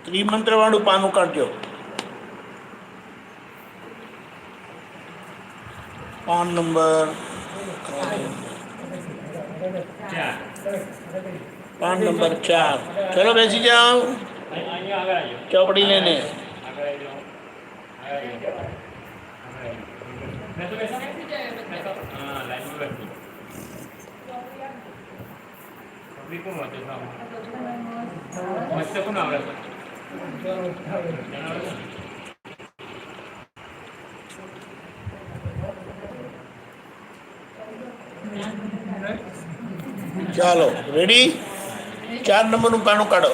ત્રિમંત્ર વાળું પાનું કાઢજો. PAN number 4. ચલો બેસી જાઓ, ચોપડી લઈને. ચાલો રેડી. 4 નંબરનું પાનું કાઢો.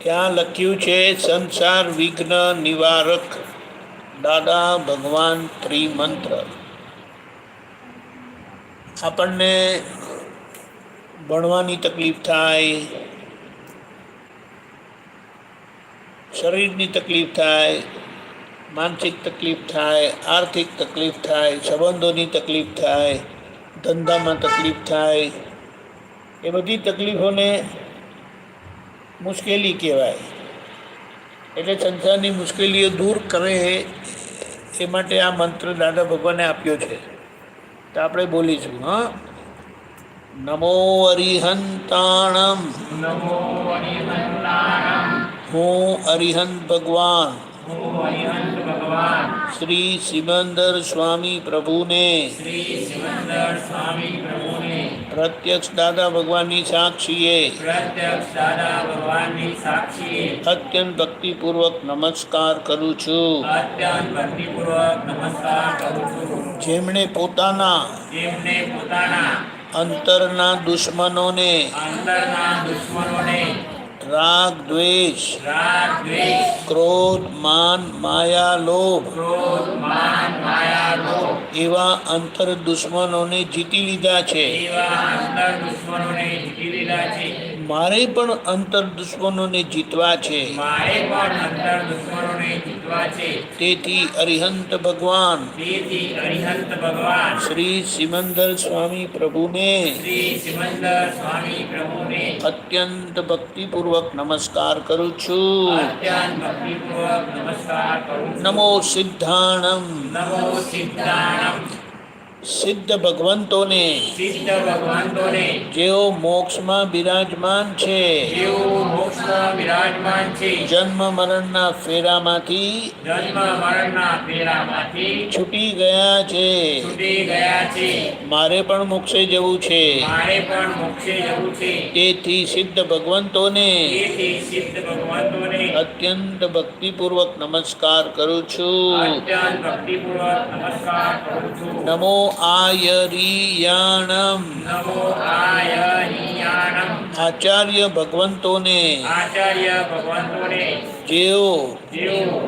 ત્યાં લખ્યું છે સંસાર વિઘ્ન નિવારક દાદા ભગવાન ત્રિમંત્ર. આપણને ભણવાની તકલીફ થાય, શરીરની તકલીફ થાય, માનસિક તકલીફ થાય, આર્થિક તકલીફ થાય, સંબંધોની તકલીફ થાય, ધંધામાં તકલીફ થાય, એ બધી તકલીફોને મુશ્કેલી કહેવાય. એટલે સંસારની મુશ્કેલીઓ દૂર કરે એ માટે આ મંત્ર દાદા ભગવાને આપ્યો છે. તો આપણે બોલીશું. હા, નમો અરિહંતાણમ, હું અરિહંત ભગવાન શ્રી સિમંદર સ્વામી પ્રભુને પ્રત્યક્ષ દાદા ભગવાનની સાક્ષીએ અત્યંત ભક્તિપૂર્વક નમસ્કાર કરું છું. જેમણે પોતાના અંતરના દુશ્મનોને રાગ દ્વેષ, ક્રોધ માન માયા લોભ એવા અંતર દુશ્મનોને જીતી લીધા છે. મારે પણ અંતર દુશ્મનોને જીતવા છે. તેથી અરિહંત ભગવાન શ્રી સિમંદર સ્વામી પ્રભુને અત્યંત ભક્તિપૂર્વક નમસ્કાર કરું છું. નમો સિદ્ધાણમ, સિદ્ધ ભગવંતોને જેઓ મોક્ષમાં બિરાજમાન છે, જન્મ મરણના ફેરામાંથી છૂટી ગયા છે. મારે પણ મોક્ષે જવું છે. તેથી સિદ્ધ ભગવંતોને અત્યંત ભક્તિપૂર્વક નમસ્કાર કરું છું. નમો આયરિયાણમ, આચાર્ય ભગવંતોને જેઓ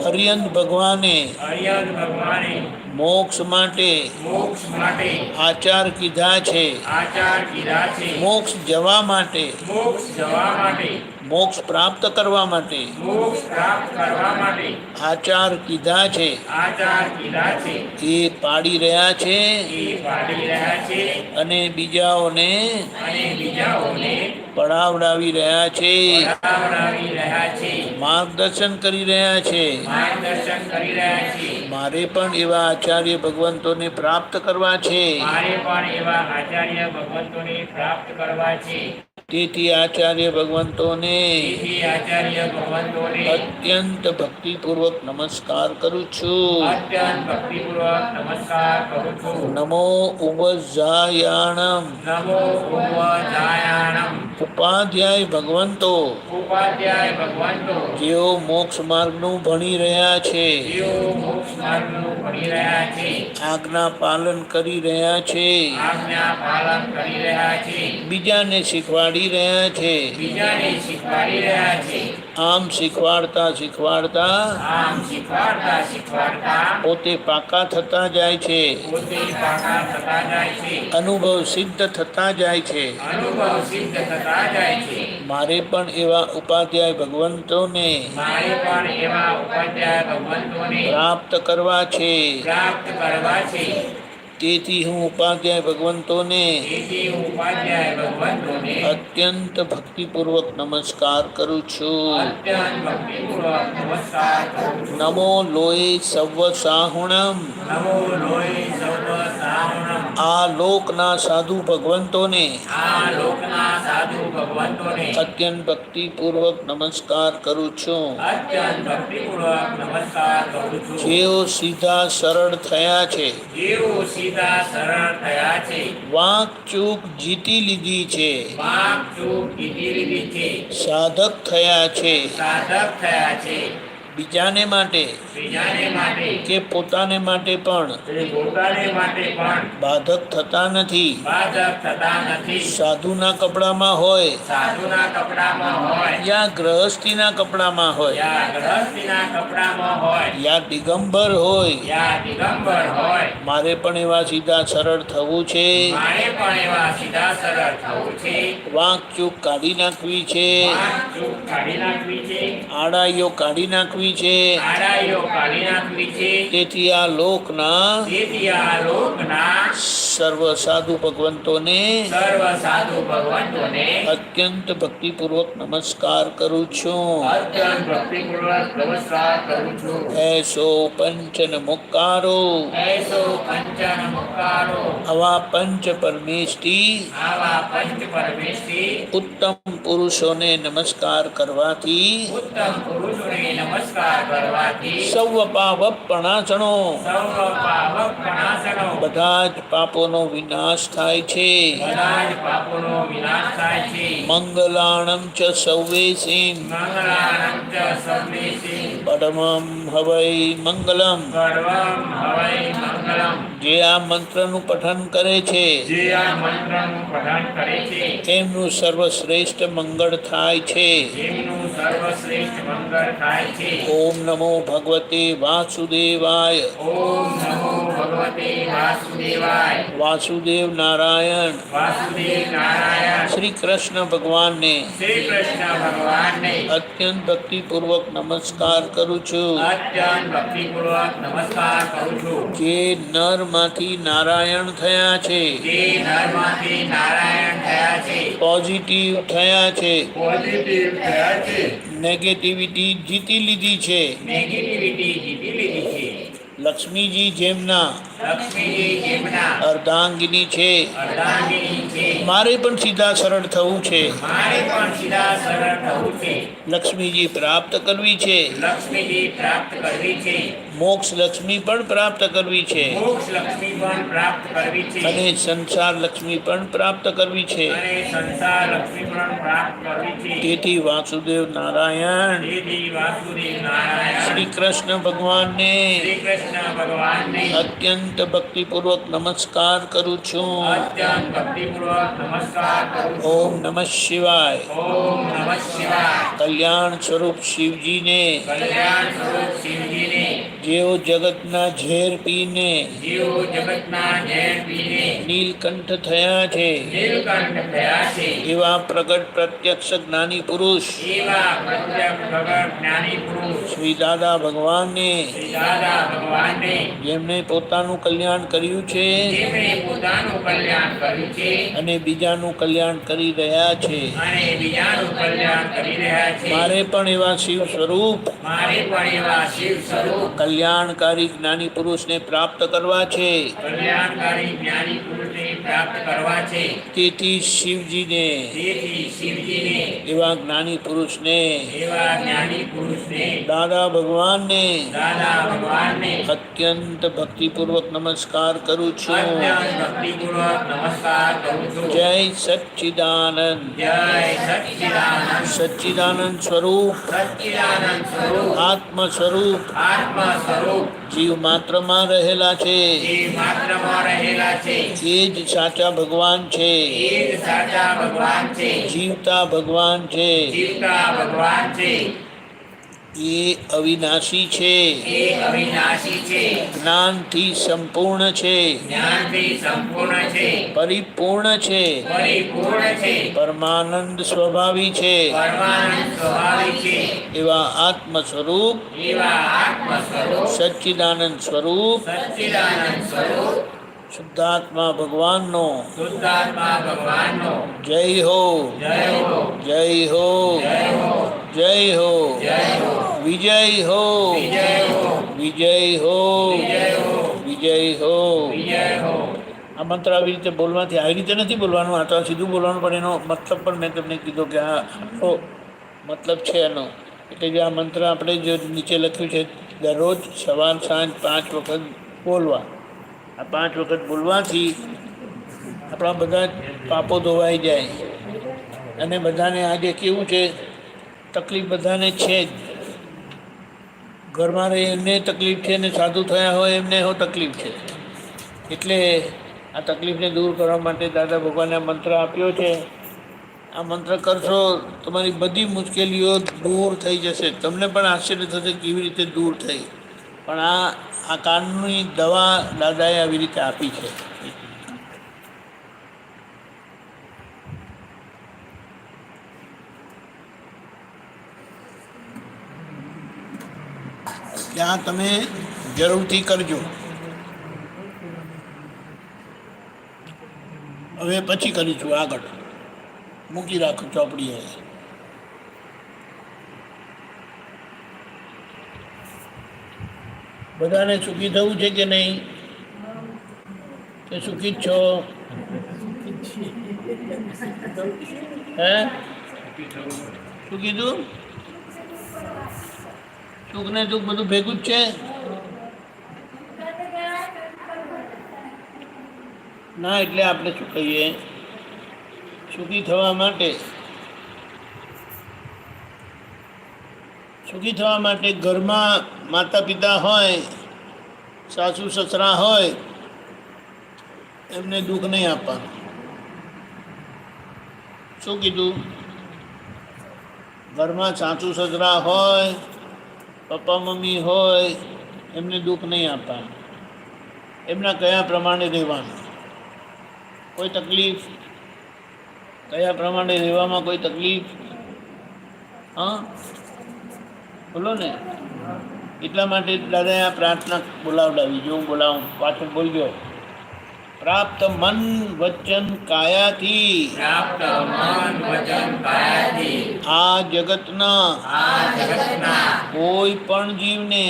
હરિયંત ભગવાને મોક્ષ માટે આચાર કીધા છે, મોક્ષ જવા માટે, મોક્ષ પ્રાપ્ત કરવા માટે આચાર કીધા છે, એ પાડી રહ્યા છે અને બીજાઓને પડાવડાવી રહ્યા છે, માર્ગદર્શન કરી રહ્યા છે. મારે પણ એવા આચાર્ય ભગવંતોને પ્રાપ્ત કરવા છે. તેથી આચાર્ય ભગવંતોને અત્યંત ભક્તિપૂર્વક નમસ્કાર કરું છું. નમો ઉપજાયાણમ, ઉપાધ્યાય ભગવંતો જેઓ મોક્ષ માર્ગનું ભણી રહ્યા છે, આજ્ઞા પાલન કરી રહ્યા છે, બીજાને શીખવાડી રહ્યા છે. આમ શીખવાડતા શીખવાડતા પોતે પાકા થતા જાય છે, અનુભવ સિદ્ધ થતા જાય છે. મારે પણ એવા ઉપાધ્યાય ભગવંતોને પ્રાપ્ત કરવા છે. તેથી હું ઉપાધ્યાય ભગવંતોને અત્યંત ભક્તિપૂર્વક નમસ્કાર કરું છું. નમો લોય સર્વ સાહુણમ. આ લોકના સાધુ ભગવંતોને અત્યંત ભક્તિપૂર્વક નમસ્કાર કરું છું. જેઓ સીધા સરળ થયા છે, વાંક ચૂક જીતી લીધી છે, સાધક થયા છે, બીજાને માટે કે પોતાને માટે પણ બાધક થતા નથી. સાધુના કપડામાં હોય યા ગ્રહસ્થીના કપડામાં હોય યા દિગંબર હોય, મારે પણ એવા સીધા સરળ થવું છે. વાંક ચૂક કાઢી નાખવી છે, આડાઈઓ કાઢી નાખવી છે. તેથી આ લોકના સર્વ સાધુ ભગવંતોને અત્યંત ભક્તિપૂર્વક નમસ્કાર કરું છું. એસો પંચન મુક્કારો, આવા પંચ પરમેષ્ઠી ઉત્તમ પુરુષોને નમસ્કાર કરવાથી સૌ પાવપણાસણો, બધા જ પાપોનો વિનાશ થાય છે. મંગલાણમ ચ સૌવેસીમ પરમં હવૈ મંગલમ. જે આ મંત્રનું પઠન કરે છે એમનું સર્વશ્રેષ્ઠ મંગળ થાય છે. ઓમ નમો ભગવતે વાસુદેવાય. વાસુદેવ નારાયણ શ્રી કૃષ્ણ ભગવાનને અત્યંત ભક્તિપૂર્વક નમસ્કાર કરું છું. જે નરમાંથી નારાયણ થયા છે, પોઝિટિવ થયા છે, નેગેટિવિટી જીતી લીધી છે. લક્ષ્મીજી જેમના અર્ધાંગિની છે, મારે પણ સીધા સરળ થવું છે. લક્ષ્મીજી પ્રાપ્ત કરવી છે, મોક્ષ લક્ષ્મી પણ પ્રાપ્ત કરવી છે, અને સંસાર લક્ષ્મી પણ પ્રાપ્ત કરવી છે. તેથી વાસુદેવ નારાયણ શ્રી કૃષ્ણ ભગવાનને અત્યંત ભક્તિપૂર્વક નમસ્કાર કરું છું. ઓમ નમઃ શિવાય. કલ્યાણ સ્વરૂપ શિવજીને જેઓ જગતના ઝેર પીને નીલકંઠ થયા છે, એવા પ્રગટ પ્રત્યક્ષ જ્ઞાની પુરુષ શ્રી દાદા ભગવાનને, જેમણે પોતાનું કલ્યાણ કર્યું છે અને બીજાનું કલ્યાણ કરી રહ્યા છે, મારે પણ એવા શિવ સ્વરૂપ કલ્યાણકારી જ્ઞાની પુરુષને પ્રાપ્ત કરવા છે. તેથી શિવજીને એવા જ્ઞાની પુરુષને દાદા ભગવાનને અત્યંત ભક્તિપૂર્વક નમસ્કાર કરું છું. જય સચ્ચિદાનંદ. સચ્ચિદાનંદ સ્વરૂપ આત્મ સ્વરૂપ જીવ માત્રમાં રહેલા છે, એ જ સાચા ભગવાન છે, જીવતા ભગવાન છે. એ અવિનાશી છે, જ્ઞાનથી સંપૂર્ણ છે, પરિપૂર્ણ છે, પરમાનંદ સ્વભાવી છે. એવા આત્મ સ્વરૂપ સચ્ચિદાનંદ સ્વરૂપ શુદ્ધાત્મા ભગવાનનો શુદ્ધાત્મા ભગવાનનો જય હો, જય હો, જય હો, જય હો, જય હો, જય હો, વિજય હો, વિજય હો, વિજય હો, વિજય હો, વિજય હો. વિજય હો. આ મંત્ર આવી રીતે બોલવાથી આવી રીતે નથી બોલવાનું, આ તો સીધું બોલવાનું, પણ એનો મતલબ પણ મેં તમને કીધો કે આ આખો મતલબ છે એનો. એટલે જે આ મંત્ર આપણે જે નીચે લખ્યું છે દરરોજ સવાર સાંજ 5 વખત બોલવા. આ 5 વખત બોલવાથી આપણા બધા પાપો ધોવાઈ જાય. અને બધાને આજે કેવું છે, તકલીફ બધાને છે જ. ઘરમાં રહી એમને તકલીફ છે ને સાધુ થયા હોય એમને એવો તકલીફ છે. એટલે આ તકલીફને દૂર કરવા માટે દાદા ભગવાને આ મંત્ર આપ્યો છે. આ મંત્ર કરશો તમારી બધી મુશ્કેલીઓ દૂર થઈ જશે. તમને પણ આશ્ચર્ય થશે કેવી રીતે દૂર થઈ. પણ આ કાનની દવા દાદાએ આવી રીતે આપી છે. ત્યાં તમે જરૂરથી કરજો. હવે પછી કરીશું આગળ. મૂકી રાખો ચોપડી. હવે બધાને સુખી થવું છે કે નહીં? કે સુખી જ છો? હે શું કીધું? સુખ ને દુઃખ બધું ભેગું જ છે? ના, એટલે આપણે શું કહીએ, સુખી થવા માટે ઘરમાં માતા પિતા હોય, સાસુ સસરા હોય, એમને દુઃખ નહીં આપવાનું. શું કીધું? ઘરમાં સાસુ સસરા હોય, પપ્પા મમ્મી હોય, એમને દુઃખ નહીં આપવાનું. એમના કયા પ્રમાણે રહેવાનું. કોઈ તકલીફ? કયા પ્રમાણે રહેવામાં કોઈ તકલીફ? હા, બોલો ને. એટલા માટે દાદાએ આ પ્રાર્થના બોલાવડાવી. જો હું બોલાવું, પાછળ બોલજો. પ્રાપ્ત મન વચન કાયાથી, પ્રાપ્ત મન વચન કાયાથી, આ જગતના કોઈ પણ જીવને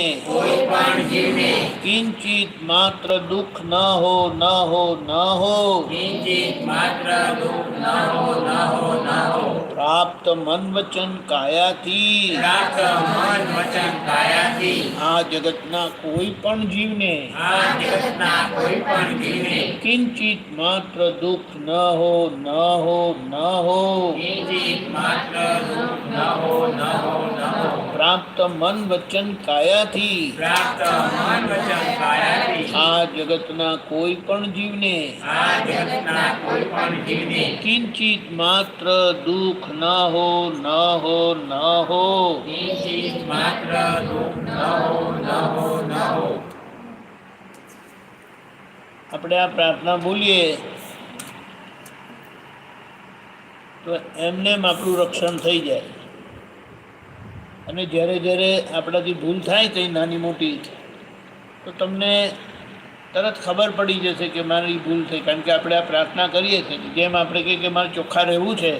કિંચિત માત્ર દુઃખ ન હો, ન હો, ન હો. કિંચિત માત્ર દુઃખ ન હો, ન હો, ન હો. પ્રાપ્ત મન વચન કાયાથી, પ્રાપ્ત મન વચન કાયાથી, આ જગતના કોઈ પણ જીવને, આ જગતના કોઈ પણ જીવને કિંચિત માત્ર દુઃખ ન હો, ન હો, ન હો. કિંચિત માત્ર દુઃખ ન હો, ન હો, ન હો. પ્રાપ્ત મન વચન કાયાથી, પ્રાપ્ત મન વચન કાયાથી, આ જગતના કોઈ પણ જીવને, આ જગતના કોઈ પણ જીવને કિંચિત માત્ર દુઃખ ન હો, ન હો, ન હો. કિંચિત માત્ર દુઃખ ન હો, ન હો, ન હો. આપણે આ પ્રાર્થના બોલીએ તો એમને આપણું રક્ષણ થઈ જાય. અને જ્યારે જ્યારે આપણાથી ભૂલ થાય કંઈ નાની મોટી, તો તમને તરત ખબર પડી જશે કે મારી ભૂલ થઈ. કારણ કે આપણે આ પ્રાર્થના કરીએ છીએ. જેમ આપણે કહીએ કે મારે ચોખ્ખા રહેવું છે,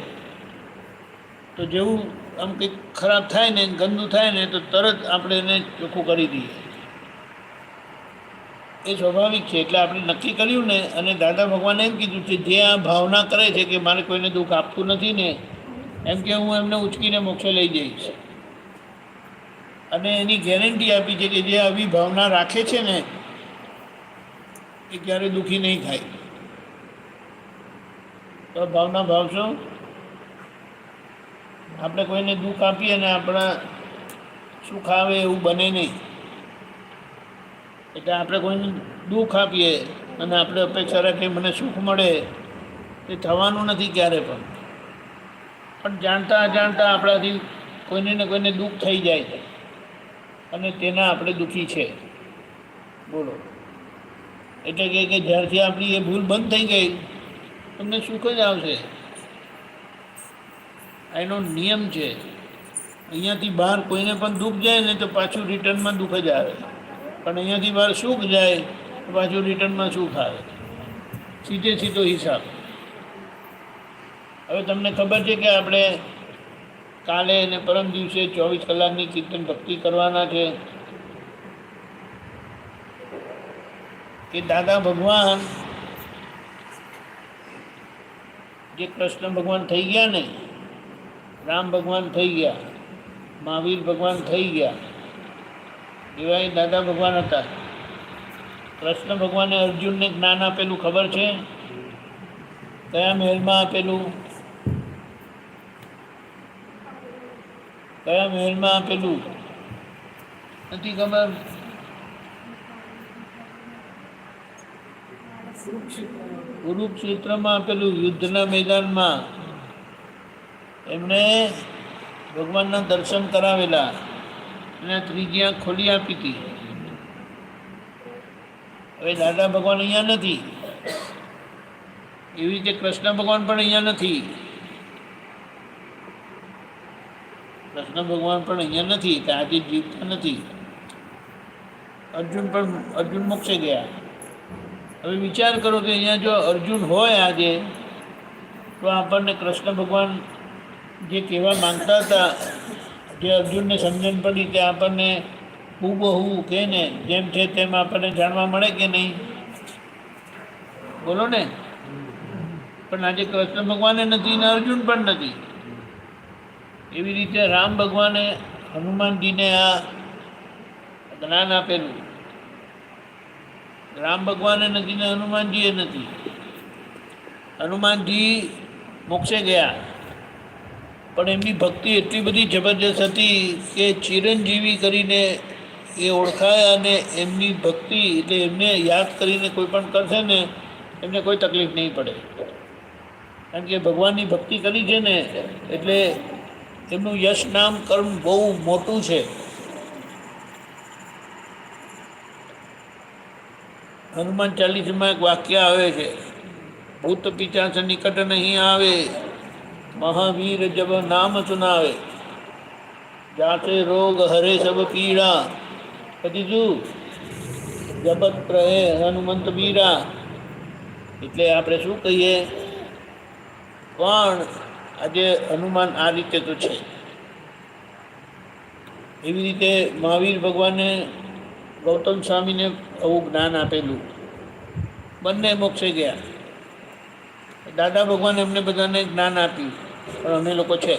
તો જેવું આમ કંઈક ખરાબ થાય ને, ગંદુ થાય ને, તો તરત આપણે એને ચોખ્ખું કરી દઈએ. એ સ્વાભાવિક છે. એટલે આપણે નક્કી કર્યું ને, અને દાદા ભગવાને એમ કીધું છે, જે આ ભાવના કરે છે કે મારે કોઈને દુઃખ આપવું નથી ને, એમ કે હું એમને ઉચકીને મોક્ષે લઈ જઈશ. અને એની ગેરંટી આપી છે કે જે આવી ભાવના રાખે છે ને, એ ક્યારેય દુઃખી નહીં થાય. તો ભાવના ભાવશો? આપણે કોઈને દુઃખ આપીએ અને આપણા સુખ આવે એવું બને નહીં. એટલે આપણે કોઈને દુઃખ આપીએ અને આપણે અપેક્ષા રાખીએ મને સુખ મળે, એ થવાનું નથી ક્યારે પણ. પણ જાણતા અજાણતા આપણાથી કોઈને ને કોઈને દુઃખ થઈ જાય છે, અને તેના આપણે દુઃખી છે. બોલો. એટલે કે જ્યારથી આપણી એ ભૂલ બંધ થઈ ગઈ, તમને સુખ જ આવશે. એનો નિયમ છે. અહીંયાથી બહાર કોઈને પણ દુઃખ જાય ને, તો પાછું રિટર્નમાં દુઃખ જ આવે. પણ અહીંયાથી બહાર સુખ જાય તો પાછું રિટર્નમાં સુખ આવે. સીધે સીધો હિસાબ. હવે તમને ખબર છે કે આપણે કાલે અને પરમ દિવસે 24 કલાકની કીર્તન ભક્તિ કરવાના છે. કે દાદા ભગવાન જે કૃષ્ણ ભગવાન થઈ ગયા ને, રામ ભગવાન થઈ ગયા, મહાવીર ભગવાન થઈ ગયા, એવા એ દાદા ભગવાન હતા. કૃષ્ણ ભગવાને અર્જુનને જ્ઞાન આપેલું ખબર છે? કયા મહેલમાં આપેલું? કયા મહેલમાં આપેલું? નથી ખબર? કુરુક્ષેત્રમાં આપેલું, યુદ્ધના મેદાનમાં. એમણે ભગવાનના દર્શન કરાવેલા અને ત્રીજી આંખ ખોલી આપી હતી. હવે દાદા ભગવાન અહીંયા નથી, એવી રીતે કૃષ્ણ ભગવાન પણ અહીંયા નથી. કૃષ્ણ ભગવાન પણ અહીંયા નથી, કે આજે જીવતા નથી. અર્જુન મોક્ષે ગયા. હવે વિચાર કરો કે અહીંયા જો અર્જુન હોય આજે, તો આપણને કૃષ્ણ ભગવાન જે કહેવા માંગતા હતા, જે અર્જુનને સમજણ પડી, તે આપણને હૂબહૂ કે ને જેમ છે તેમ આપણને જાણવા મળે કે નહીં? બોલો ને. પણ આજે કૃષ્ણ ભગવાને નથી ને અર્જુન પણ નથી. એવી રીતે રામ ભગવાને હનુમાનજીને આ જ્ઞાન આપેલું. રામ ભગવાને નથી ને હનુમાનજીએ નથી. હનુમાનજી મોક્ષે ગયા, પણ એમની ભક્તિ એટલી બધી જબરજસ્ત હતી કે ચિરંજીવી કરીને એ ઓળખાય, અને એમની ભક્તિ એટલે એમને યાદ કરીને કોઈ પણ કરશે ને એમને કોઈ તકલીફ નહીં પડે. કારણ કે ભગવાનની ભક્તિ કરી છે ને, એટલે એમનું યશ નામ કર્મ બહુ મોટું છે. હનુમાન ચાલીસામાં એક વાક્ય આવે છે, ભૂત પિચાચ નિકટ નહીં આવે, મહાવીર જબ નામ સુનાવે, જાતે રોગ હરે સબ પીડા. પછી શું? જબત રહે હનુમંત વીરા. એટલે આપણે શું કહીએ? પણ આજે હનુમાન આ રીતે તો છે. એવી રીતે મહાવીર ભગવાને ગૌતમ સ્વામીને આવું જ્ઞાન આપેલું. બંને મોક્ષે ગયા. દાદા ભગવાન એમને બધાને જ્ઞાન આપ્યું, પણ અમે લોકો છે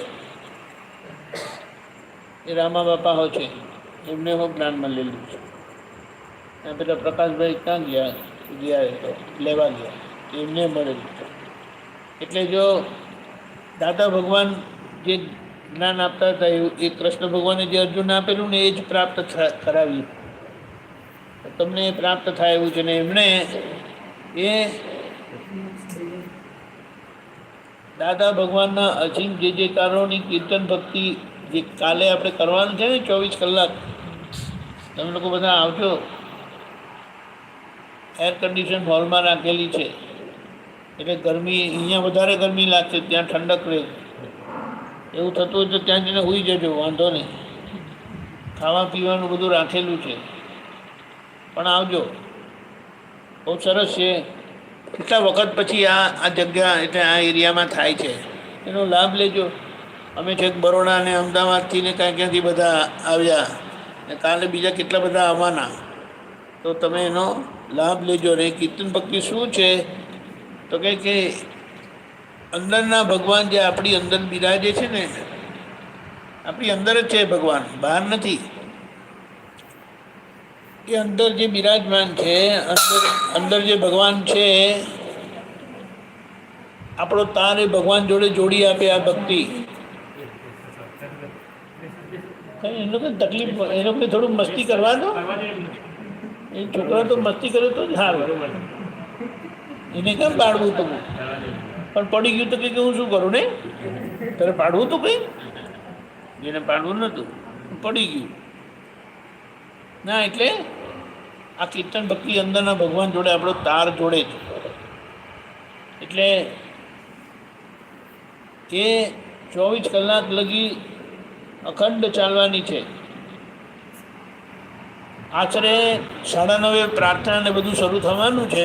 એ રામા બાપા હોય છે, એમને હું જ્ઞાન મળેલું છે. પેલા પ્રકાશભાઈ ક્યાં ગયા તો લેવા ગયા, એમને મળેલું છે. એટલે જો દાદા ભગવાન જે જ્ઞાન આપતા હતા એ કૃષ્ણ ભગવાને જે અર્જુનને આપેલું ને એ જ પ્રાપ્ત કરાવ્યું. તમને એ પ્રાપ્ત થાય એવું છે ને એમણે એ દાદા ભગવાનના અસીમ જે કારોની કીર્તન ભક્તિ જે કાલે આપણે કરવાનું છે ને 24 કલાક, તમે લોકો બધા આવજો. એર કન્ડિશન હોલમાં રાખેલી છે, એટલે ગરમી અહીંયા વધારે ગરમી લાગશે, ત્યાં ઠંડક રહે. એવું થતું હોય તો ત્યાં જઈને સૂઈ જજો, વાંધો નહીં. ખાવા પીવાનું બધું રાખેલું છે, પણ આવજો. બહુ સરસ છે. કેટલા વખત પછી આ જગ્યા એટલે આ એરિયામાં થાય છે, એનો લાભ લેજો. અમે છેક બરોડા ને અમદાવાદથી ને ક્યાંથી બધા આવ્યા, ને કાલે બીજા કેટલા બધા આવવાના. તો તમે એનો લાભ લેજો. ને કીર્તન ભક્તિ શું છે તો કે અંદરના ભગવાન જે આપણી અંદર બિરાજે છે ને, આપણી અંદર જ છે ભગવાન, બહાર નથી. એ અંદર જે બિરાજમાન છે, અંદર જે ભગવાન છે, આપણો તાર એ ભગવાન જોડે જોડી આપે આ ભક્તિ. એ લોકોને તકલીફ, એ લોકોને થોડું મસ્તી કરવા દો. એ છોકરા તો મસ્તી કરે તો જ સારું, એને કેમ પાડવું તો? પણ પડી ગયું તો કંઈક હું શું કરું ને? તારે પાડવું તો કંઈ, જેને પાડવું નહોતું પડી ગયું ના. એટલે આ કીર્તન ભક્તિ અંદરના ભગવાન જોડે આપણો તાર જોડે છે. એટલે એ 24 કલાક લગી અખંડ ચાલવાની છે. આશરે 9:30 પ્રાર્થના ને બધું શરૂ થવાનું છે.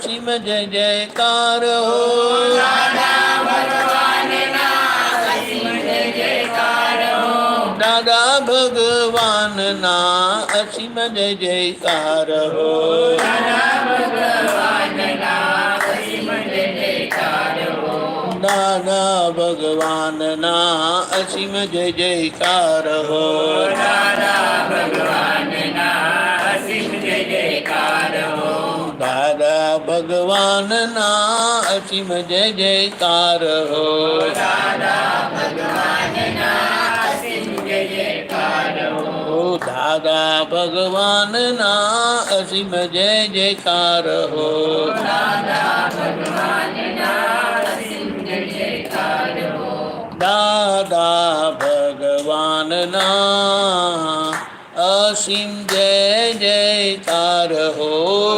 અસીમ જય જયકાર હો દાદા ભગવાનના અસીમ જય જયકાર હો દાદા ભગવાનના અસીમ જય જયકાર હો દાદા ભગવાનના અસીમ જય જયકાર હો દાદા ભગવાનના અસીમ જય જયકાર હો દાદા ભગવાનના અસીમ જય જયકાર હો દાદા ભગવાનના અસીમ જય જયકાર હો દાદા ભગવાનના અસીમ જય જયકાર હો ઓ દાદા ભગવાનના અસીમ જય જયકાર હો દાદા ભગવાનના અસીમ જય જયકાર હો દાદા ભગવાનના અસીમ જય જયકાર હો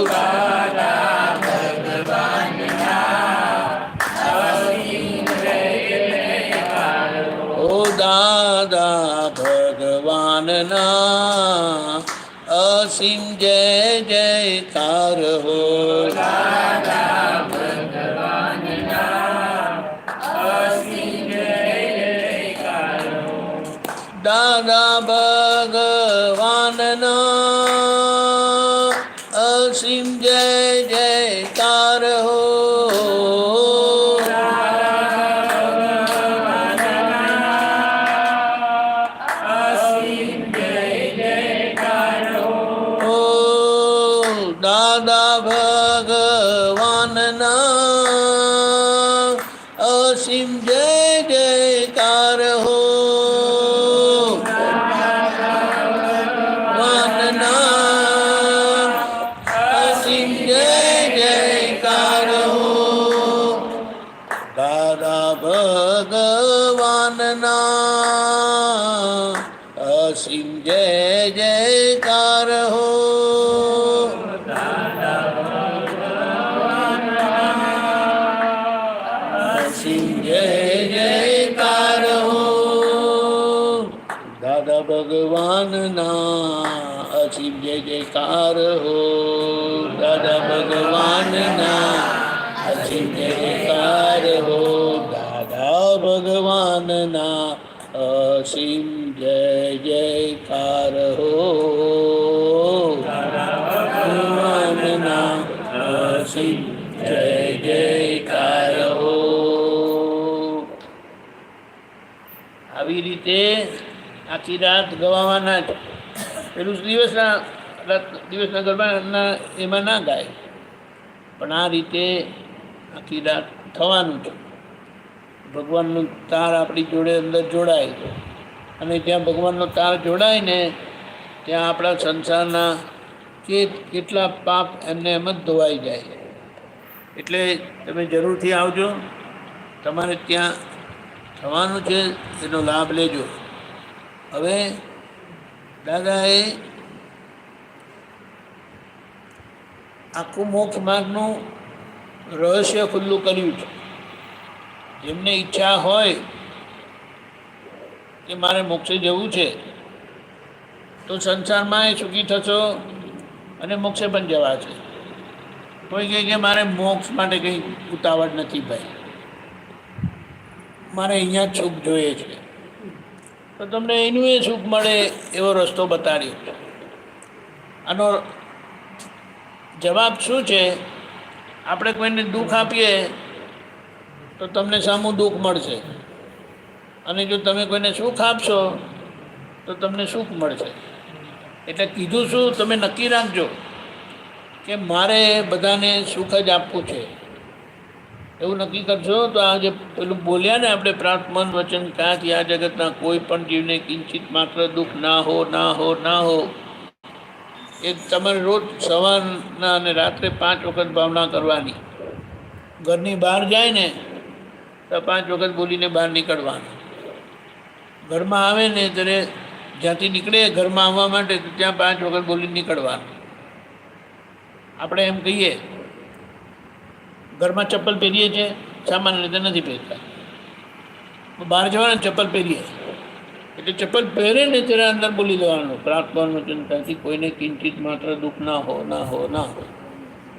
દાદા ભગવાનના અસીમ જય જયકાર હો ઓ દાદા ભગવાનના અસીમ જય જયકાર હો દાદા ભગવાનના અસીમ જય જયકાર હો દાદા ભગવાનના અસીમ જય જયકાર હો અસીમ જય જયકાર હો ઓ દાદા ભગવાનના અસીમ જય જયકાર હો ભગવાનના અસીમ જય જયકાર હો દાદા ભગવાનના અસીમ જય જયકાર હો અસીમ જય જયકાર હો દાદા ભગવાનના અસીમ જય જયકાર હો દાદા ભગવાનના અસીમ જય જયકાર હો દાદા ભગવાનના અસીમ જય જયકાર હો ભગવાનના અસીમ જય જયકાર હો આવી રીતે આખી રાત ગવાવાના જ પેલું દિવસના ગરબાના એમાં ના ગાય પણ આ રીતે આખી રાત થવાનું છે ભગવાનનું તાર આપણી જોડે અંદર જોડાય અને જ્યાં ભગવાનનો તાર જોડાય ને ત્યાં આપણા સંસારના કેટલા પાપ એમને એમ જ ધોવાઈ જાય એટલે તમે જરૂરથી આવજો તમારે ત્યાં થવાનું છે એનો લાભ લેજો હવે દાદાએ આખું મોક્ષ માર્ગનું રહસ્ય ખુલ્લું કર્યું છે જેમને ઈચ્છા હોય કે મારે મોક્ષે જવું છે તો સંસારમાં એ સુખી થશો અને મોક્ષે પણ જવા છે કોઈ કહે કે મારે મોક્ષ માટે કંઈ ઉતાવળ નથી ભાઈ મારે અહીંયા જ સુખ જોઈએ છે તો તમને એનું એ સુખ મળે એવો રસ્તો બતાડ્યો છે આનો જવાબ શું છે આપણે કોઈને દુઃખ આપીએ તો તમને સામું દુઃખ મળશે અને જો તમે કોઈને સુખ આપશો તો તમને સુખ મળશે એટલે કીધું શું તમે નક્કી રાખજો કે મારે બધાને સુખ જ આપવું છે એવું નક્કી કરશો તો આ જે પેલું બોલ્યા ને આપણે પ્રાર્થમન વચન ક્યાંથી આ જગતના કોઈ પણ જીવને કિંચિત માત્ર દુઃખ ના હો ના હો ના હો એ તમારે રોજ સવારના અને રાત્રે 5 વખત ભાવના કરવાની ઘરની બહાર જાય ને તો 5 વખત બોલીને બહાર નીકળવાનું ઘરમાં આવે ને ત્યારે જ્યાંથી નીકળે ઘરમાં આવવા માટે તો ત્યાં 5 વખત બોલીને નીકળવાનું આપણે એમ કહીએ ઘરમાં ચપ્પલ પહેરીએ છીએ સામાન્ય રીતે નથી પહેરતા બહાર જવાના ચપ્પલ પહેરીએ એટલે ચપ્પલ પહેરે ને ત્યારે અંદર બોલી દેવાનું પ્રાર્થના વચન ત્યાંથી કોઈને કિંચિત માત્ર દુઃખ ના હો ના હો ના હો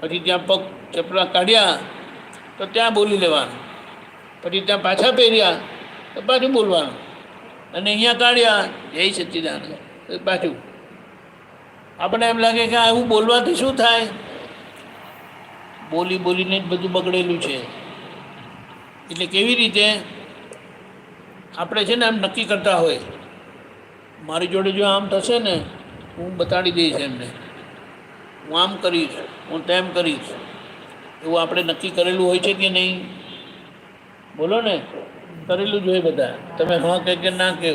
પછી ત્યાં પગ ચપલા કાઢ્યા તો ત્યાં બોલી લેવાનું, પછી ત્યાં પાછા પહેર્યા તો પાછું બોલવાનું, અને અહીંયા કાઢ્યા જય સચ્ચિદાનંદ તો પાછું. આપણને એમ લાગે કે આવું બોલવાથી શું થાય, બોલી બોલીને જ બધું બગડેલું છે. એટલે કેવી રીતે આપણે છે ને આમ નક્કી કરતા હોય, મારી જોડે જો આમ થશે ને હું બતાડી દઈશ એમને, હું આમ કરીશ, હું તેમ કરીશ, એવું આપણે નક્કી કરેલું હોય છે કે નહીં? બોલો ને, કરેલું જ હોય બધા. તમે હા કે ના કહો,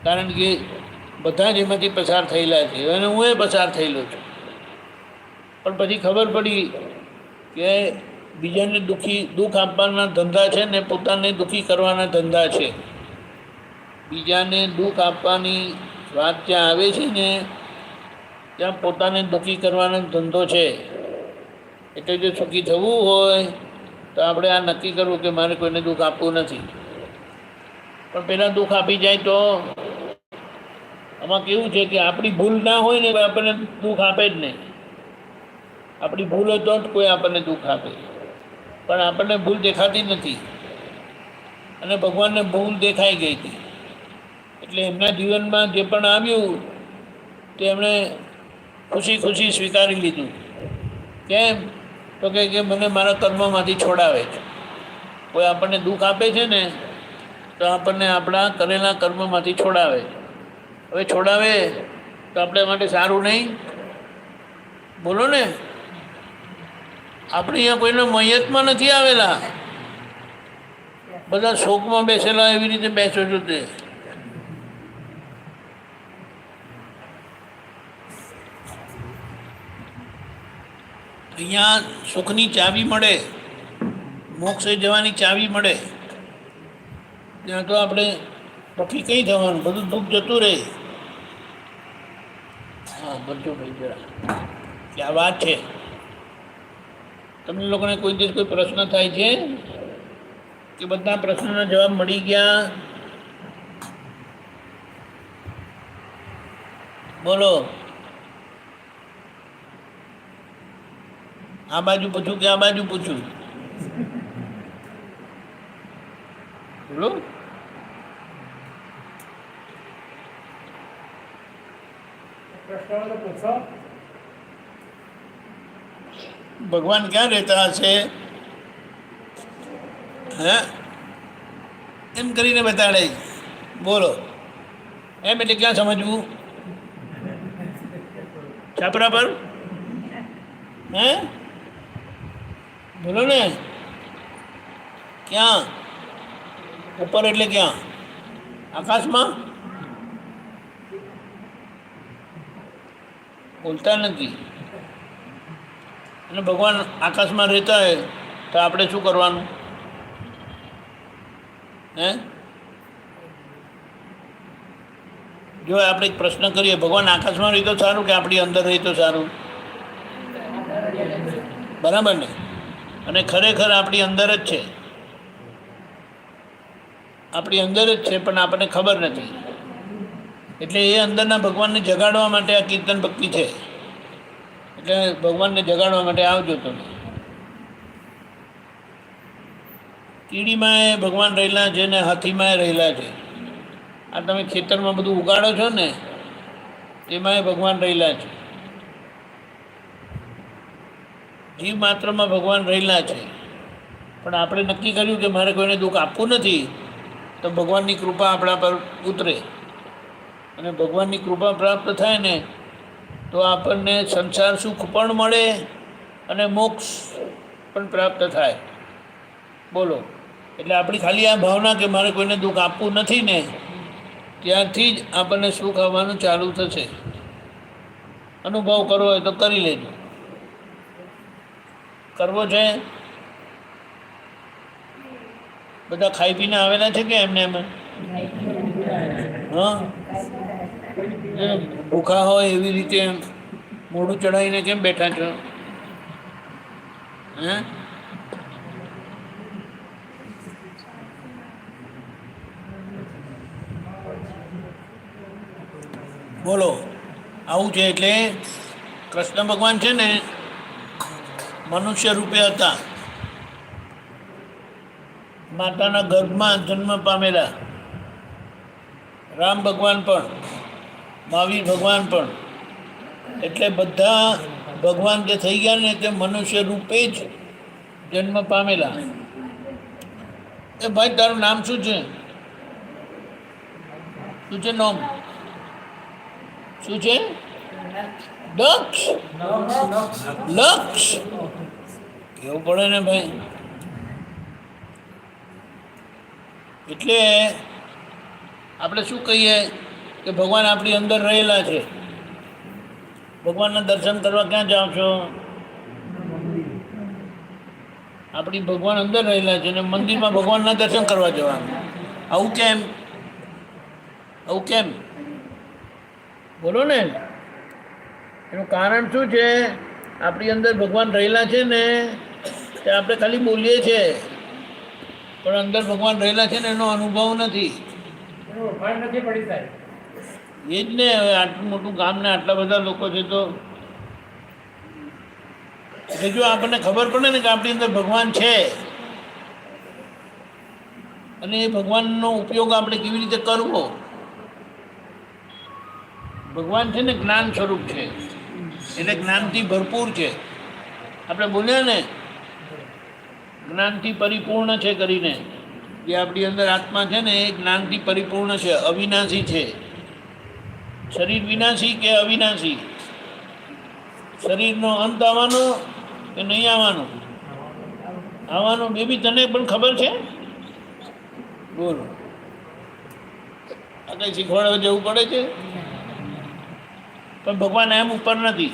કારણ કે બધા જ એમાંથી પસાર થયેલા છે અને હું એ પસાર થયેલો છું. પણ પછી ખબર પડી કે બીજાને દુઃખ આપવાના ધંધા છે ને પોતાને દુઃખી કરવાના ધંધા છે. બીજાને દુઃખ આપવાની વાત જ્યાં આવે છે ને ત્યાં પોતાને દુઃખી કરવાનો ધંધો છે. એટલે જો સુખી થવું હોય તો આપણે આ નક્કી કરવું કે મારે કોઈને દુઃખ આપવું નથી. પણ પહેલાં દુઃખ આપી જાય તો આમાં કેવું છે કે આપણી ભૂલ ના હોય ને આપણને દુઃખ આપે જ નહીં. આપણી ભૂલ હોય તો જ કોઈ આપણને દુઃખ આપે, પણ આપણને ભૂલ દેખાતી નથી અને ભગવાનને ભૂલ દેખાઈ ગઈ હતી. એટલે એમના જીવનમાં જે પણ આવ્યું તે એમણે ખુશી ખુશી સ્વીકારી લીધું. કેમ? તો કે મને મારા કર્મમાંથી છોડાવે છે. કોઈ આપણને દુઃખ આપે છે ને તો આપણને આપણા કરેલા કર્મમાંથી છોડાવે. હવે છોડાવે તો આપણે માટે સારું નહીં? બોલો ને. આપણે અહીંયા કોઈને મૈયતમાં નથી આવેલા, બધા શોકમાં બેસેલા એવી રીતે બેસો છો તે. અહીંયા સુખની ચાવી મળે, મોક્ષે જવાની ચાવી મળે, ત્યાં તો આપણે પછી કંઈ થવાનું, બધું દુઃખ જતું રહે. હા બધું ભાઈ જરા ક્યાં વાત છે. તમને લોકોને કોઈ દિવસ કોઈ પ્રશ્ન થાય છે કે બધા પ્રશ્નોના જવાબ મળી ગયા? બોલો. આ બાજુ પૂછું કે આ બાજુ પૂછું? બોલો. ભગવાન ક્યાં રહેતા હશે? હે એમ કરીને બતાડે. બોલો. એમ એટલે ક્યાં સમજવું? છાપરા પર? હે બોલો ને. ક્યાં? ઉપર એટલે ક્યાં? આકાશમાં? બોલતા નથી. અને ભગવાન આકાશમાં રહેતા હોય તો આપણે શું કરવાનું? હે જો આપણે એક પ્રશ્ન કરીએ, ભગવાન આકાશમાં રહી તો સારું કે આપણી અંદર રહી તો સારું? બરાબર ને? અને ખરેખર આપણી અંદર જ છે, આપણી અંદર જ છે, પણ આપણને ખબર નથી. એટલે એ અંદરના ભગવાનને જગાડવા માટે આ કીર્તન ભક્તિ છે. એટલે ભગવાનને જગાડવા માટે આવજો તમે. કીડીમાં એ ભગવાન રહેલા છે ને હાથીમાં રહેલા છે. આ તમે ખેતરમાં બધું ઉગાડો છો ને એમાં એ ભગવાન રહેલા છે. જીવ માત્રમાં ભગવાન રહેલા છે. પણ આપણે નક્કી કર્યું કે મારે કોઈને દુઃખ આપવું નથી, તો ભગવાનની કૃપા આપણા પર ઉતરે. અને ભગવાનની કૃપા પ્રાપ્ત થાય ને તો આપણને સંસાર સુખ પણ મળે અને મોક્ષ પણ પ્રાપ્ત થાય. બોલો. એટલે આપણી ખાલી આ ભાવના કે મારે કોઈને દુઃખ આપવું નથી ને ત્યારથી જ આપણને સુખ આવવાનું ચાલુ થશે. અનુભવ કરવો હોય તો કરી લેજો. કરવો છે? બધા ખાઈ પીને આવેલા છે કે એમને એમ? હા, ભૂખા હોય એવી રીતે મોઢું ચડાવીને કેમ બેઠા છો? હે બોલો. આવું છે એટલે કૃષ્ણ ભગવાન છે ને મનુષ્ય રૂપે હતા, માતાના ગર્ભમાં જન્મ પામેલા. રામ ભગવાન પણ, મહાવીર ભગવાન પણ, એટલે બધા ભગવાન જે થઈ ગયા ને તે મનુષ્ય રૂપે જ જન્મ પામેલા. એ ભાઈ તારું નામ શું છે? શું છે નામ? શું છે? દક્ષ? લક્ષ કેવું પડે ને ભાઈ. એટલે આપણે શું કહીએ કે ભગવાન આપણી અંદર રહેલા છે. ભગવાનના દર્શન કરવા ક્યાં જાઓ છો? આપણી ભગવાન અંદર રહેલા છે ને મંદિરમાં ભગવાનના દર્શન કરવા જવાનું. આવું કેમ? આવું કેમ? બોલો ને. એનું કારણ શું છે? આપણી અંદર ભગવાન રહેલા છે ને તે આપણે ખાલી બોલીએ છીએ, પણ અંદર ભગવાન રહેલા છે ને એનો અનુભવ નથી. એ જ ને. હવે આટલું મોટું ગામ ને આટલા બધા લોકો છે તો એટલે જો આપણને ખબર પડે ને કે આપણી અંદર ભગવાન છે અને એ ભગવાનનો ઉપયોગ આપણે કેવી રીતે કરવો. ભગવાન છે ને જ્ઞાન સ્વરૂપ છે, એટલે જ્ઞાનથી ભરપૂર છે. આપણે બોલ્યા ને જ્ઞાનથી પરિપૂર્ણ છે કરીને, જે આપણી અંદર આત્મા છે ને એ જ્ઞાનથી પરિપૂર્ણ છે, અવિનાશી છે. શરીર વિનાશી કે અવિનાશી? શરીરનો અંત આવવાનો કે નહીં આવવાનો? આવવાનો. બેબી તને પણ ખબર છે? બોલો. આ કંઈ શીખવાડવા જવું પડે છે? પણ ભગવાન એમ ઉપર નથી,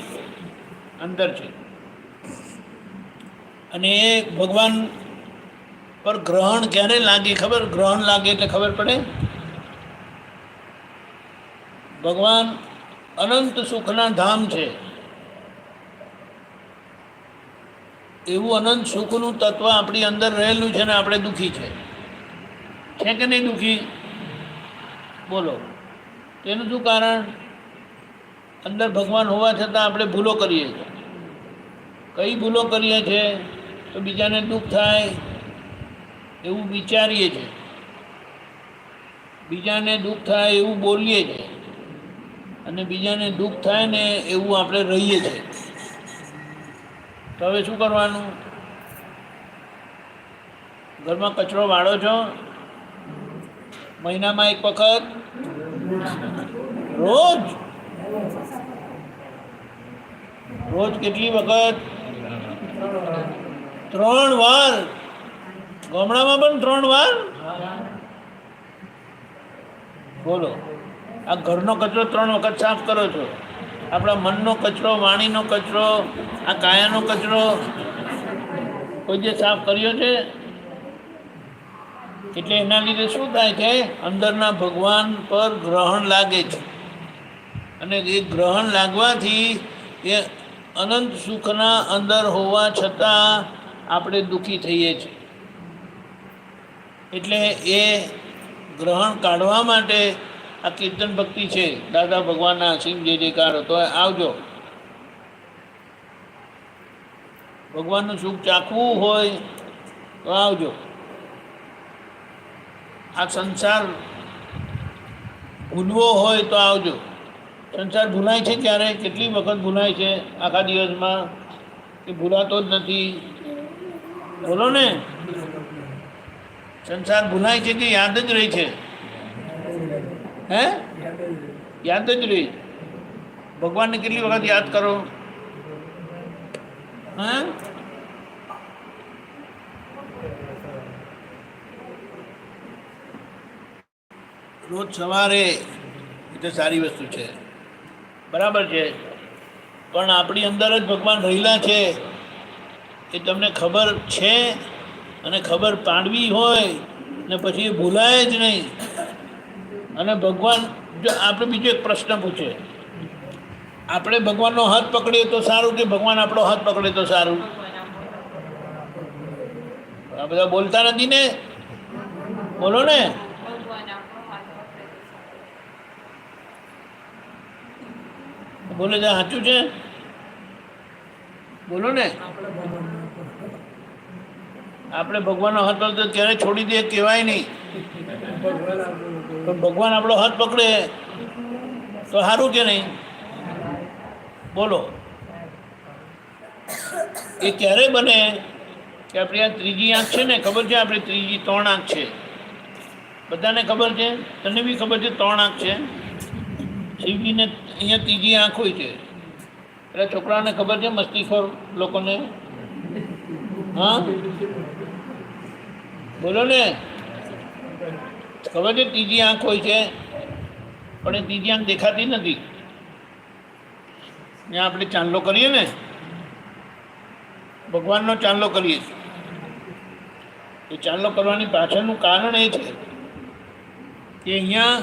અંદર છે. અને એ ભગવાન પર ગ્રહણ ક્યારે લાગે ખબર? ગ્રહણ લાગે એટલે ખબર પડે. ભગવાન અનંત સુખના ધામ છે. એવું અનંત સુખનું તત્વ આપણી અંદર રહેલું છે ને આપણે દુઃખી છે કે નહીં દુઃખી? બોલો. તેનું શું કારણ? અંદર ભગવાન હોવા છતાં આપણે ભૂલો કરીએ છીએ. કઈ ભૂલો કરીએ છીએ? તો બીજાને દુઃખ થાય એવું વિચારીએ છીએ, બીજાને દુઃખ થાય એવું બોલીએ છીએ, અને બીજાને દુઃખ થાય ને એવું આપણે રહીએ છીએ. તો હવે શું કરવાનું? ઘરમાં કચરો વાળો છો? મહિનામાં એક વખત? રોજ? રોજ કેટલી વખત? 3 વાર. ગામડામાં પણ 3 વાર? બોલો. આ ઘરનો કચરો 3 વખત સાફ કરો છો. આપણા મનનો કચરો, વાણીનો કચરો, આ કાયાનો કચરો કોઈ જે સાફ કર્યો છે? એટલે એના લીધે શું થાય છે? અંદરના ભગવાન પર ગ્રહણ લાગે છે, અને એ ગ્રહણ લાગવાથી એ અનંત સુખના અંદર હોવા છતાં આપણે દુઃખી થઈએ છીએ. એટલે એ ગ્રહણ કાઢવા માટે આ કીર્તન ભક્તિ છે. દાદા ભગવાનના અસીમ જય જયકાર. તો આવજો. ભગવાનનું સુખ ચાખવું હોય તો આવજો. આ સંસાર ભૂલવો હોય તો આવજો. સંસાર ભૂલાય છે ક્યારે? કેટલી વખત ભૂલાય છે આખા દિવસમાં? કે ભૂલાતો જ નથી. બોલો ને. સંસાર ભૂલાય છે કે યાદ જ રહી છે? હે? યાદ જ રહી. ભગવાનને કેટલી વખત યાદ કરો? હે? રોજ સવારે એ તો સારી વસ્તુ છે, બરાબર છે, પણ આપણી અંદર જ ભગવાન રહેલા છે એ તમને ખબર છે? અને ખબર પાડવી હોય ને પછી એ ભૂલાય જ નહીં. અને ભગવાન, જો આપણે બીજો એક પ્રશ્ન પૂછે, આપણે ભગવાનનો હાથ પકડીએ તો સારું કે ભગવાન આપણો હાથ પકડે તો સારું? આ બધા બોલતા નથી ને. બોલો ને. બોલે છે સાચું છે? બોલો ને. આપણે ભગવાનનો હાથ પકડે તો ક્યારે છોડી દે કહેવાય નહીં, પણ ભગવાન આપણો હાથ પકડે તો સારું કે નહીં? બોલો. એ ક્યારે બને કે આપણી આ ત્રીજી આંખ છે ને, ખબર છે આપણે ત્રીજી 3 આંખ છે, બધાને ખબર છે, તને બી ખબર છે 3 આંખ છે. શિવજીને અહીંયા ત્રીજી આંખ હોય છે. એટલે છોકરાઓને ખબર છે, મસ્તીખોર લોકોને? હા બોલો ને. ખબર છે ત્રીજી આંખ હોય છે, પણ એ ત્રીજી આંખ દેખાતી નથી. ત્યાં આપણે ચાંદલો કરીએ ને, ભગવાનનો ચાંદલો કરીએ, એ ચાંદલો કરવાની પાછળનું કારણ એ છે કે અહીંયા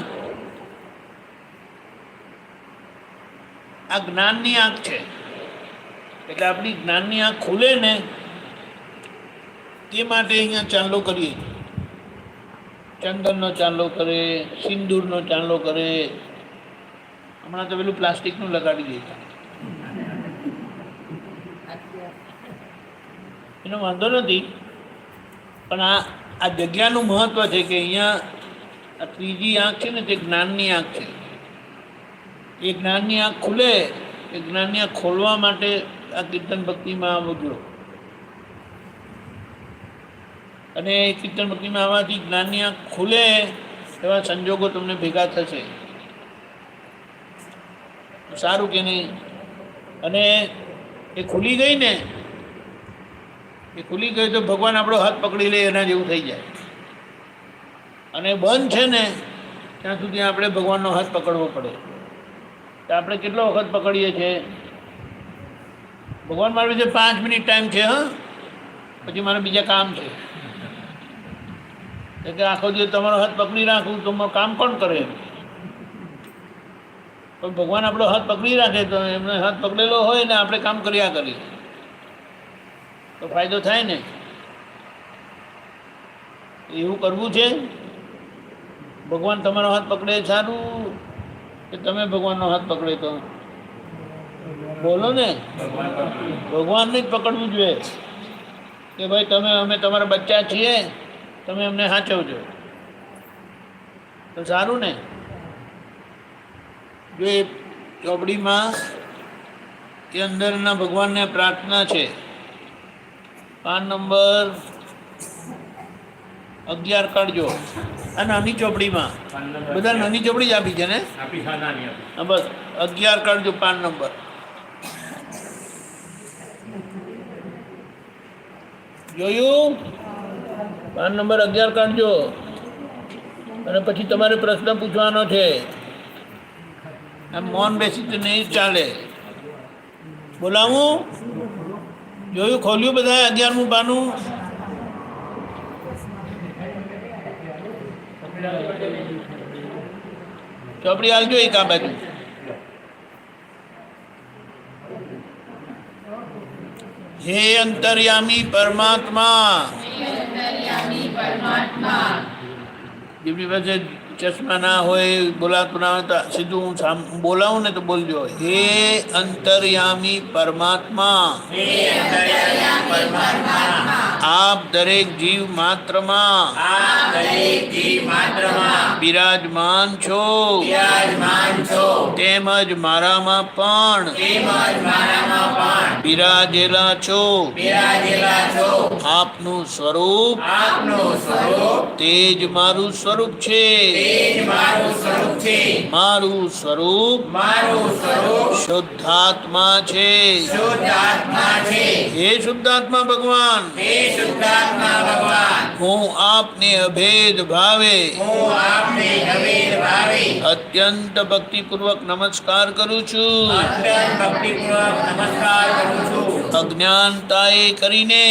આ જ્ઞાનની આંખ છે. એટલે આપણી જ્ઞાનની આંખ ખુલે ને તે માટે અહીંયા ચાંદલો કરીએ. ચંદનનો ચાંદલો કરે, સિંદૂરનો ચાંદલો કરે. હમણાં તો પેલું પ્લાસ્ટિકનું લગાડી દે, એનો વાંધો નથી, પણ આ જગ્યાનું મહત્વ છે કે અહીંયા આ ત્રીજી આંખ છે ને તે જ્ઞાનની આંખ છે. એ જ્ઞાનની આંખ ખુલે, એ જ્ઞાનની આંખ ખોલવા માટે આ કીર્તન ભક્તિમાં આવજો. અને એ કીર્તન ભક્તિમાં આવવાથી જ્ઞાનની આંખ ખુલે એવા સંજોગો તમને ભેગા થશે. સારું કે નહીં? અને એ ખુલી ગઈ ને, એ ખુલી ગઈ તો ભગવાન આપણો હાથ પકડી લે એના જેવું થઈ જાય. અને બંધ છે ને ત્યાં સુધી આપણે ભગવાનનો હાથ પકડવો પડે. તો આપણે કેટલો વખત પકડીએ છીએ? ભગવાન મારે છે 5 મિનિટ ટાઈમ છે, હા, પછી મારે બીજા કામ છે. એટલે આખો દિવસ તમારો હાથ પકડી રાખું તો કામ કોણ કરે? પણ ભગવાન આપણો હાથ પકડી રાખે તો એમને હાથ પકડેલો હોય ને આપણે કામ કર્યા કરીએ તો ફાયદો થાય ને. એવું કરવું છે. ભગવાન તમારો હાથ પકડે સારું કે તમે ભગવાનનો હાથ પકડે? તો બોલો ને. ભગવાનને જ પકડવું જોઈએ કે ભાઈ અમે તમારા બચ્ચા છીએ, તમે અમને સાચવજો તો સારું ને. જો એ ચોપડીમાં એ અંદરના ભગવાનને પ્રાર્થના છે. 5 નંબર 11 કાઢજો. આ નાની ચોપડીમાં, બધા નાની ચોપડી જ આપી છે ને? હા, બસ 11 કાઢજો. 5 નંબર જોયું? 5 નંબર 11 કાઢજો. અને પછી તમારે પ્રશ્ન પૂછવાનો છે. આમ મૌન બેસી તો નહીં ચાલે. બોલાવું? જોયું? ખોલ્યું બધા 11મું પાનું? ચોપડી હાલજો એક આ બાજુ. હે અંતર્યામી પરમાત્મા, જેમની પાસે ચશ્મા ના હોય, બોલાતું ના હોય તો સીધું હું બોલાવું ને તો બોલજો. હે અંતર્યામી પરમાત્મા, આપ દરેક જીવ માત્રમાં બિરાજમાન છો, તેમજ મારામાં પણ બિરાજેલા છો. આપનું સ્વરૂપ તે જ મારું સ્વરૂપ છે. મારું સ્વરૂપ શુદ્ધાત્મા છે. હે શુદ્ધાત્મા ભગવાન, હું આપને અભેદ ભાવે અત્યંત ભક્તિપૂર્વક નમસ્કાર કરું છું. અજ્ઞાનતાએ કરીને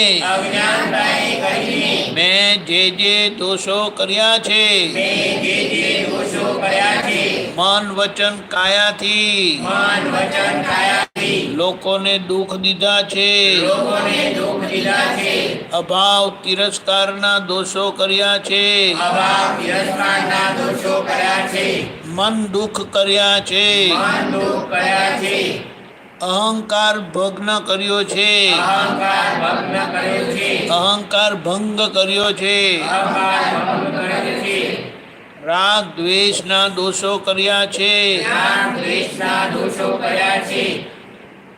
મેં જે દોષો કર્યા છે, મન વચન કાયાથી લોકોને દુઃખ દીધા છે, અભાવ તિરસ્કારના દોષો કર્યા છે, મન દુઃખ કર્યા છે, અહંકાર ભગ્ન કર્યો છે, અહંકાર ભગ્ન કર્યો છે, અહંકાર ભંગ કર્યો છે, અહંકાર ભંગ કર્યો છે, રાગ દ્વેષના દોષો કર્યા છે, રાગ દ્વેષના દોષો કર્યા છે,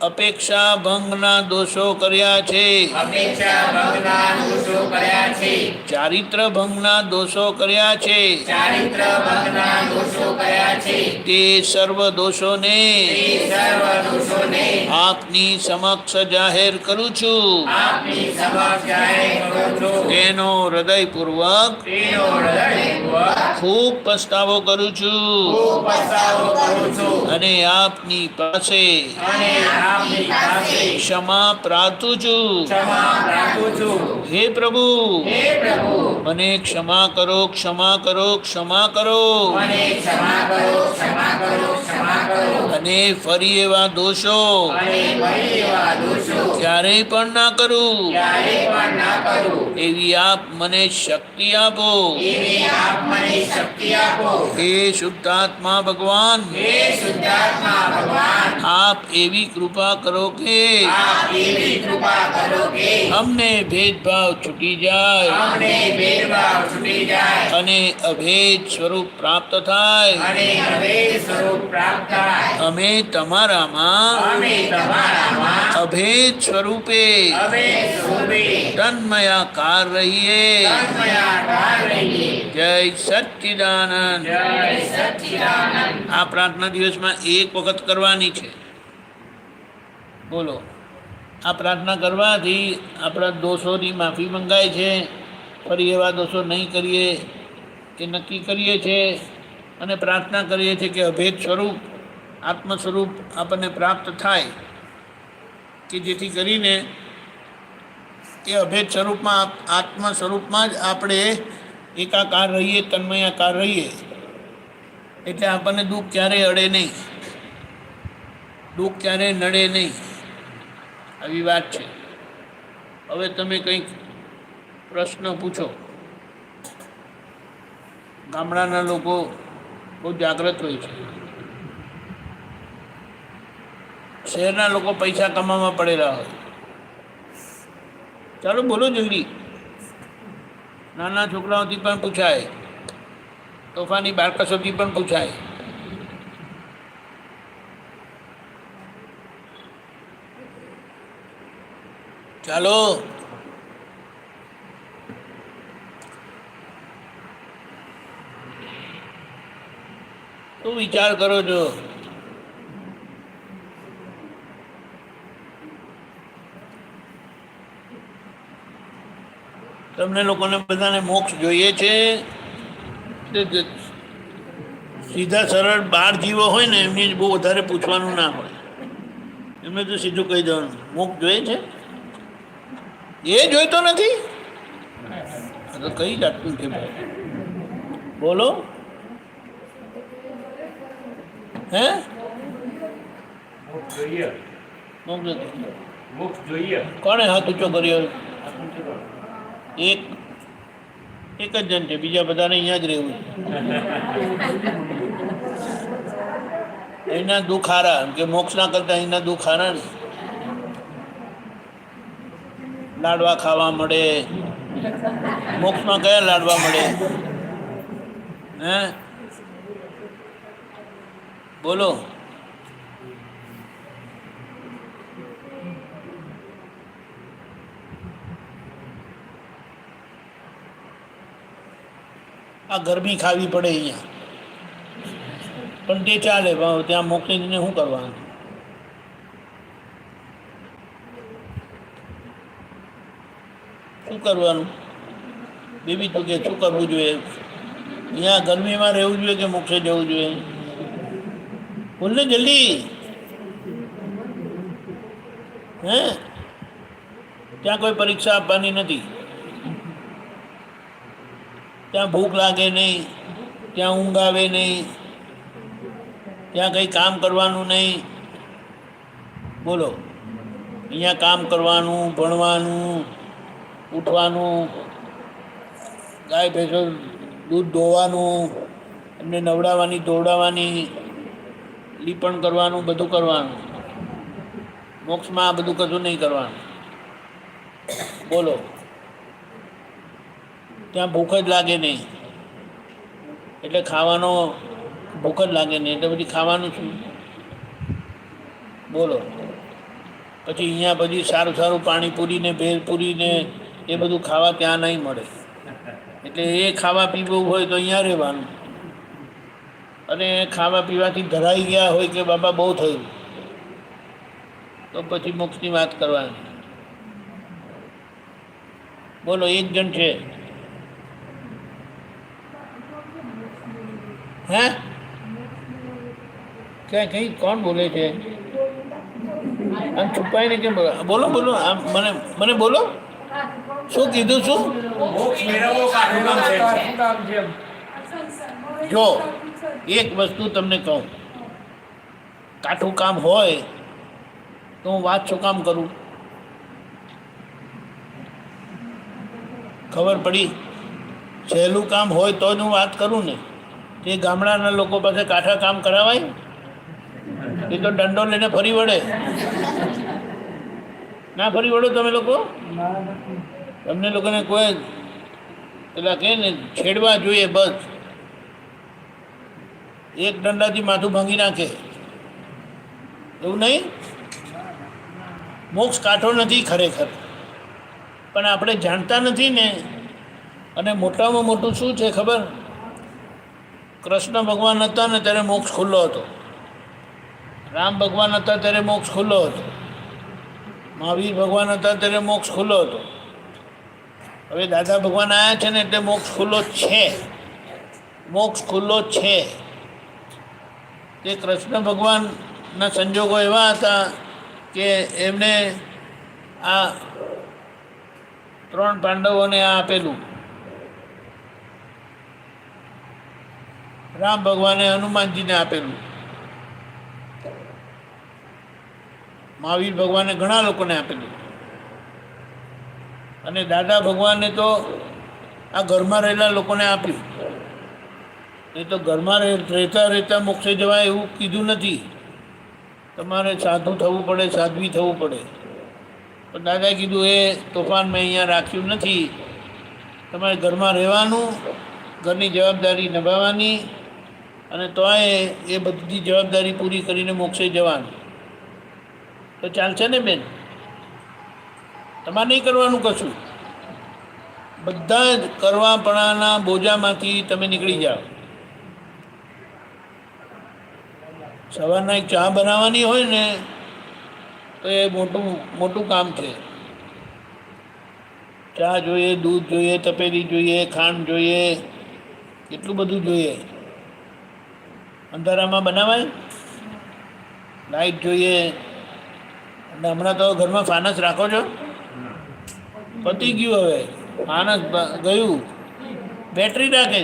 અપેક્ષા ભંગના દોષો કર્યા છે, અપેક્ષા ભંગના દોષો કર્યા છે, ચારિત્ર ભંગના દોષો કર્યા છે, ચારિત્ર ભંગના દોષો કર્યા છે, તે સર્વ દોષોને તે સર્વ દોષોને આપની સમક્ષ જાહેર કરું છું. આપની સમક્ષ જાહેર કરું છું. તેનો હૃદયપૂર્વક તેનો હૃદયપૂર્વક ખૂબ પસ્તાવો કરું છું ખૂબ પસ્તાવો કરું છું અને આપની પાસે અને આપની પાસે ક્ષમા પ્રાર્થું છું. ક્ષમા પ્રાર્થું છું. હે પ્રભુ, હે પ્રભુ, મને ક્ષમા કરો, ક્ષમા કરો, ક્ષમા કરો, મને ક્ષમા કરો, ક્ષમા કરો, ક્ષમા કરો. અને ફરી એવા દોષો અને ફરી એવા દોષો ક્યારેય પણ ના કરું. ક્યારેય પણ ના કરું. એવી આપ મને શક્તિ આપો. એવી આપ મને શક્તિ આપો. હે શુદ્ધાત્મા ભગવાન, હે શુદ્ધાત્મા ભગવાન, આપ એવી કૃપા કરો કે આપ એવી કૃપા કરો કે અમને ભેદભાવ છૂટી જાય અમને ભેદભાવ છૂટી જાય અને અભેદ સ્વરૂપ પ્રાપ્ત થાય. અને અભેદ સ્વરૂપ પ્રાપ્ત થાય. અમે તમારામાં અમે તમારામાં અભેદ સ્વરૂપે અભેદ સ્વરૂપે તન્મયાકાર રહીએ. તન્મયાકાર રહીએ. જય સચ્ચિદાનંદ. જય સચ્ચિદાનંદ. આ પ્રાર્થના દિવસમાં એક વખત કરવાની છે. બોલો, આ પ્રાર્થના કરવાથી આપણા દોષોની માફી મંગાય છે. ફરી એવા દોષો નહીં કરીએ એ નક્કી કરીએ છીએ અને પ્રાર્થના કરીએ છીએ કે અભેદ સ્વરૂપ આત્મ સ્વરૂપ આપણને પ્રાપ્ત થાય, કે જેથી કરીને એ અભેદ સ્વરૂપમાં આત્મ સ્વરૂપમાં જ આપણે એકાકાર રહીએ, તન્મયાકાર રહીએ. એટલે આપણને દુઃખ ક્યારેય અડે નહીં, દુઃખ ક્યારેય નડે નહીં. આવી વાત છે. હવે તમે કંઈક પ્રશ્ન પૂછો. ગામડાના લોકો બહુ જાગૃત હોય છે, શહેરના લોકો પૈસા કમાવામાં પડેલા હોય. ચાલો બોલો જલ્દી. નાના છોકરાઓથી પણ પૂછાય, તોફાની બાળકસોથી પણ પૂછાય. ચાલો, શું વિચાર કરો છો? તમને લોકોને બધાને મોક્ષ જોઈએ છે? સીધા સરળ 12 જીવો હોય ને એમની બહુ વધારે પૂછવાનું ના હોય. એમને તો સીધું કહી દેવાનું મોક્ષ જોઈએ છે. એ જોઈતો નથી તો કઈ જાતનું છે? બોલો. હે મોક્ષ જોઈએ. મોક્ષ નથી. મોક્ષ જોઈએ. કોણે હાથ ઊંચો કર્યો? એક જ જણ છે, બીજા બધાને અહીંયા જ રહેવું છે. એના દુઃખ હારા કે મોક્ષ ના કરતા એના દુઃખ હારા ને. લાડવા ખાવા મળે, મોક્ષમાં કયા લાડવા મળે? હે બોલો. આ ગરબી ખાવી પડે અહીંયા, પણ તે ચાલે. ત્યાં મોકલીને શું કરવાનું? શું કરવાનું? બેબી તું કે શું કરવું જોઈએ? અહીંયા ગરમીમાં રહેવું જોઈએ કે મોક્ષે જવું જોઈએ? બોલ ને જલ્દી. હે ત્યાં કોઈ પરીક્ષા આપવાની નથી, ત્યાં ભૂખ લાગે નહીં, ત્યાં ઊંઘ આવે નહીં, ત્યાં કંઈ કામ કરવાનું નહીં. બોલો, અહીંયા કામ કરવાનું, ભણવાનું, ઉઠવાનું, ગાય ભેંસો દૂધ દોવાનું, એમને નવડાવવાની, ધોવડાવવાની, લીપણ કરવાનું, બધું કરવાનું. મોક્ષમાં આ બધું કશું નહીં કરવાનું. બોલો, ત્યાં ભૂખ જ લાગે નહીં, એટલે ખાવાનો ભૂખ જ લાગે નહીં, એટલે પછી ખાવાનું શું? બોલો, પછી અહીંયા પછી સારું સારું પાણીપુરી ને ભેલપુરી ને એ બધું ખાવા ત્યાં નહીં મળે, એટલે એ ખાવા પીવું હોય તો અહીંયા રહેવાનું. અને ખાવા પીવાથી ધરાઈ ગયા હોય કે બાબા બહુ થયું, તો પછી મોક્ષની વાત કરવાની. બોલો, એક જણ છે? હે ક્યાં કઈ કોણ બોલે છે? આમ છુપાઈને કેમ બોલો? બોલો, આમ મને મને બોલો, શું કીધું? શું? મોક્ષ મેળવવો કાઠું કામ છે. જો એક વસ્તુ તમને કહું, કાઠું કામ હોય તો હું વાત શું કામ કરું? ખબર પડી? સહેલું કામ હોય તો જ હું વાત કરું ને. તે ગામડાના લોકો પાસે કાઠા કામ કરાવાય? એ તો દંડો લઈને ફરી વળે. ના ફરી વળો તમે લોકો? તમને લોકોને કોઈ પેલા કહે ને છેડવા જોઈએ, બસ એક દંડાથી માથું ભાંગી નાખે, એવું નહીં. મોક્ષ કાઠો નથી ખરેખર, પણ આપણે જાણતા નથી ને. અને મોટામાં મોટું શું છે ખબર? કૃષ્ણ ભગવાન હતા ને ત્યારે મોક્ષ ખુલ્લો હતો, રામ ભગવાન હતા ત્યારે મોક્ષ ખુલ્લો હતો, મહાવીર ભગવાન હતા ત્યારે મોક્ષ ખુલ્લો હતો. હવે દાદા ભગવાન આવ્યા છે ને એટલે મોક્ષ ખુલ્લો છે. મોક્ષ ખુલ્લો છે. તે કૃષ્ણ ભગવાનના સંજોગો એવા હતા કે એમને આ 3 પાંડવોને આ આપેલું. રામ ભગવાને હનુમાનજીને આપેલું, મહાવીર ભગવાને ઘણા લોકોને આપેલું, અને દાદા ભગવાને તો આ ઘરમાં રહેલા લોકોને આપ્યું. એ તો ઘરમાં રહેતા રહેતા મોક્ષે જવાય એવું કીધું નથી. તમારે સાધુ થવું પડે, સાધ્વી થવું પડે. પણ દાદાએ કીધું એ તોફાન મેં અહીંયા રાખ્યું નથી. તમારે ઘરમાં રહેવાનું, ઘરની જવાબદારી નિભાવવાની, અને તોય એ બધી જવાબદારી પૂરી કરીને મોક્ષે જવાનું. તો ચાલશે ને બેન? તમારે નહીં કરવાનું કશું. બધા જ કરવાપણાના બોજામાંથી તમે નીકળી જાઓ. સવારના એક ચા બનાવવાની હોય ને તો એ મોટું મોટું કામ છે. ચા જોઈએ, દૂધ જોઈએ, તપેલી જોઈએ, ખાંડ જોઈએ, એટલું બધું જોઈએ. અંધારામાં બનાવાય? લાઈટ જોઈએ. અને હમણાં તો ઘરમાં ફાનસ રાખો છો? પતી ગયું. હવે ફાનસ ગયું. બેટરી રાખે,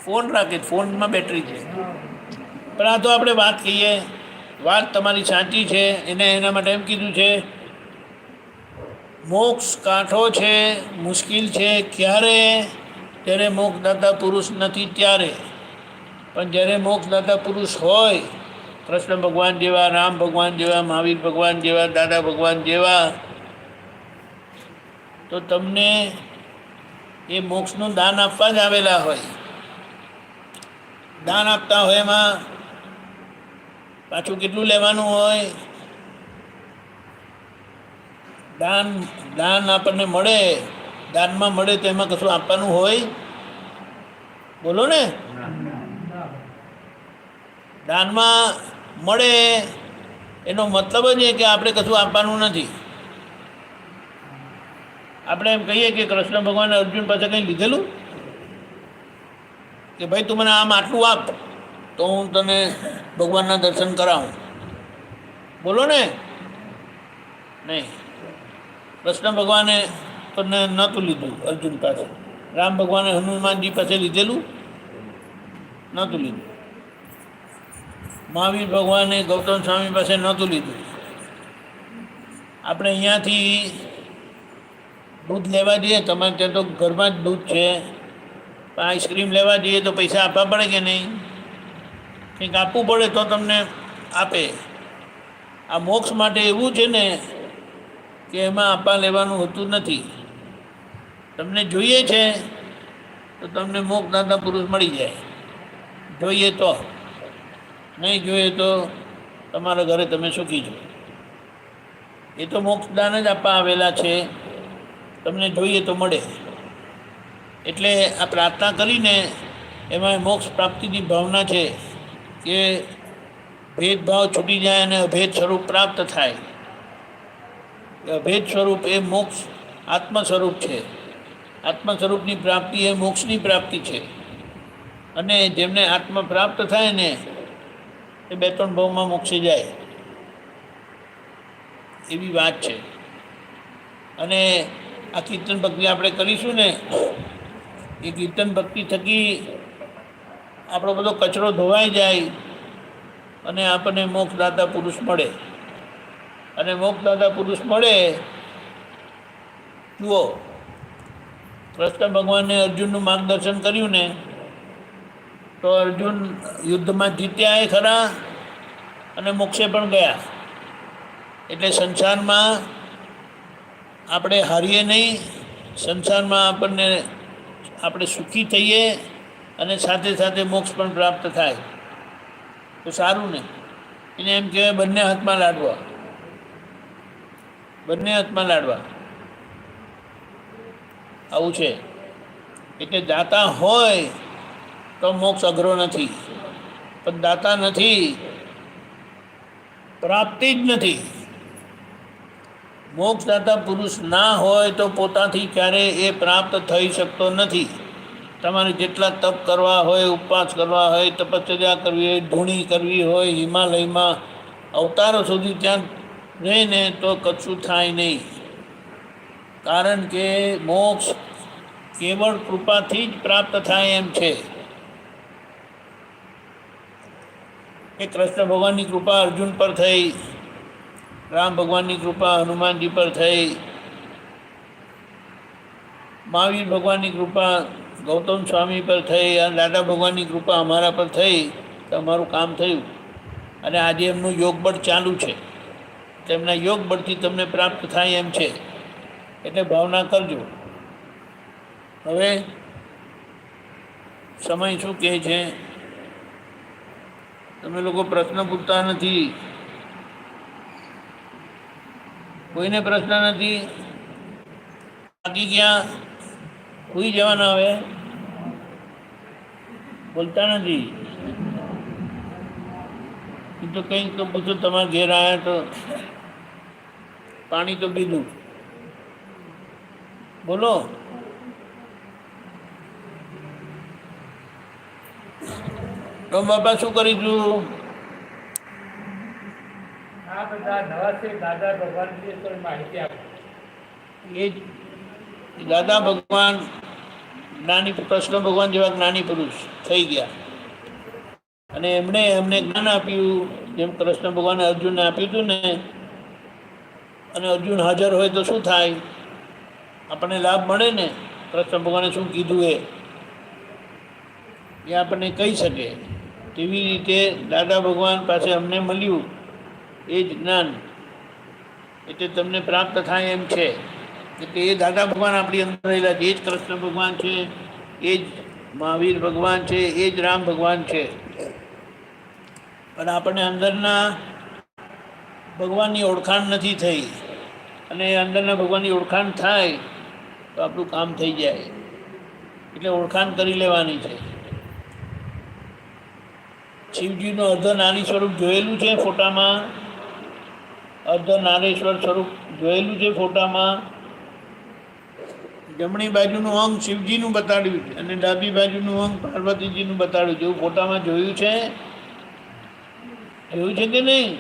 ફોન રાખે, ફોનમાં બેટરી છે. પણ આ તો આપણે વાત કહીએ, વાત તમારી સાચી છે. એને એના માટે એમ કીધું છે મોક્ષ કાઠો છે, મુશ્કેલ છે. ક્યારે? જ્યારે મોક્ષદાતા પુરુષ નથી ત્યારે. પણ જ્યારે મોક્ષદાતા પુરુષ હોય, કૃષ્ણ ભગવાન જેવા, રામ ભગવાન જેવા, મહાવીર ભગવાન જેવા, દાદા ભગવાન જેવા, તો તમને એ મોક્ષનું દાન આપવા જ આવેલા હોય. દાન આપતા હોય એમાં પાછું કેટલું લેવાનું હોય? દાન આપણને મળે, દાનમાં મળે તો એમાં કશું આપવાનું હોય? બોલો ને. દાનમાં મળે એનો મતલબ જ એ કે આપણે કશું આપવાનું નથી. આપણે એમ કહીએ કે કૃષ્ણ ભગવાને અર્જુન પાસે કંઈ લીધેલું કે ભાઈ તું મને આમ આટલું આપ તો હું તને ભગવાનના દર્શન કરાવું? બોલો ને. નહીં. કૃષ્ણ ભગવાને તો નહોતું લીધું અર્જુન પાસે. રામ ભગવાને હનુમાનજી પાસે લીધેલું નહોતું લીધું. મહાવીર ભગવાને ગૌતમ સ્વામી પાસે નહોતું લીધું. આપણે અહીંયાથી દૂધ લેવા જઈએ, તમારે ત્યાં તો ઘરમાં જ દૂધ છે, પણ આઈસ્ક્રીમ લેવા જઈએ તો પૈસા આપવા પડે કે નહીં? કંઈક આપવું પડે તો તમને આપે. આ મોક્ષ માટે એવું છે ને કે એમાં આપવા લેવાનું હોતું નથી. તમને જોઈએ છે તો તમને મોક્ષદાતા પુરુષ મળી જાય, જોઈએ તો. નહીં જોઈએ તો તમારા ઘરે તમે સુખી છો. એ તો મોક્ષદાન જ આપવા આવેલા છે, તમને જોઈએ તો મળે. એટલે આ પ્રાર્થના કરીને એમાં મોક્ષ પ્રાપ્તિની ભાવના છે કે ભેદભાવ છૂટી જાય અને અભેદ સ્વરૂપ પ્રાપ્ત થાય. અભેદ સ્વરૂપ એ મોક્ષ આત્મ સ્વરૂપ છે. આત્મ સ્વરૂપની પ્રાપ્તિ એ મોક્ષની પ્રાપ્તિ છે. અને જેમને આત્મ પ્રાપ્ત થાય ને એ 2-3 ભાવમાં મોક્ષી જાય એવી વાત છે. અને આ કીર્તન ભક્તિ આપણે કરીશું ને, એ કીર્તન ભક્તિ થકી આપણો બધો કચરો ધોવાઈ જાય અને આપણને મોક્ષદાતા પુરુષ મળે. અને મોક્ષદાતા પુરુષ મળે, જુઓ કૃષ્ણ ભગવાને અર્જુનનું માર્ગદર્શન કર્યું ને, તો અર્જુન યુદ્ધમાં જીત્યા એ ખરા અને મોક્ષે પણ ગયા. એટલે સંસારમાં આપણે હારીએ નહીં, સંસારમાં આપણે સુખી થઈએ અને સાથે સાથે મોક્ષ પણ પ્રાપ્ત થાય તો સારું ને. એને એમ કહેવાય બંને હાથમાં લાડવા, બંને હાથમાં લાડવા. આવું છે. એટલે દાતા હોય તો મોક્ષ અઘરો નથી, પણ દાતા નથી, પ્રાપ્તિ જ નથી. મોક્ષદાતા પુરુષ ના હોય તો પોતાથી ક્યારેય એ પ્રાપ્ત થઈ શકતો નથી. તમારે જેટલા તપ કરવા હોય, ઉપવાસ કરવા હોય, તપશ્ચર્યા કરવી હોય, ધૂણી કરવી હોય, હિમાલયમાં અવતારો સુધી ત્યાં રહીને તો કશું થાય નહીં. કારણ કે મોક્ષ કેવળ કૃપાથી જ પ્રાપ્ત થાય એમ છે. એ કૃષ્ણ ભગવાનની કૃપા અર્જુન પર થઈ, રામ ભગવાનની કૃપા હનુમાનજી પર થઈ, મહાવીર ભગવાનની કૃપા ગૌતમ સ્વામી પર થઈ, અને દાદા ભગવાનની કૃપા અમારા પર થઈ તો અમારું કામ થયું. અને આજે એમનું યોગબળ ચાલુ છે, તેમના યોગબળથી તમને પ્રાપ્ત થાય એમ છે. એટલે ભાવના કરજો. હવે સમય શું કહે છે? તમે લોકો પ્રશ્ન પૂછતા નથી, કોઈને પ્રશ્ન નથી. બાકી ગયા સુઈ જવાના, હવે બોલતા નથી. એ તો કંઈક તો પૂછો, તમારા ઘેર આવ્યા તો પાણી તો પીધું, બોલો. તો બાપા શું કરીશું? આ બધા નવા છે દાદા ભગવાન વિશે થોડી માહિતી આપો. એ જ દાદા ભગવાન જ્ઞાની, કૃષ્ણ ભગવાન જેવા જ્ઞાની પુરુષ થઈ ગયા અને એમણે અમને જ્ઞાન આપ્યું, જેમ કૃષ્ણ ભગવાને અર્જુનને આપ્યું હતું ને. અને અર્જુન હાજર હોય તો શું થાય? આપણને લાભ મળે ને. કૃષ્ણ ભગવાને શું કીધું એ આપણને કહી શકે. તેવી રીતે દાદા ભગવાન પાસે અમને મળ્યું એ જ જ્ઞાન, એટલે તમને પ્રાપ્ત થાય એમ છે. એટલે એ દાદા ભગવાન આપણી અંદર રહેલા છે, એ જ કૃષ્ણ ભગવાન છે, એ જ મહાવીર ભગવાન છે, એ જ રામ ભગવાન છે. પણ આપણને અંદરના ભગવાનની ઓળખાણ નથી થઈ, અને અંદરના ભગવાનની ઓળખાણ થાય તો આપણું કામ થઈ જાય. એટલે ઓળખાણ કરી લેવાની છે. શિવજીનું અર્ધ નારી સ્વરૂપ જોયેલું છે ફોટામાં, અર્ધ નારેશ્વર સ્વરૂપ જોયેલું છે ફોટામાં. જમણી બાજુનું અંગ શિવજીનું બતાડ્યું છે અને ડાબી બાજુનું અંગ પાર્વતીજીનું બતાડ્યું છે. એવું ફોટામાં જોયું છે? જોયું છે કે નહીં?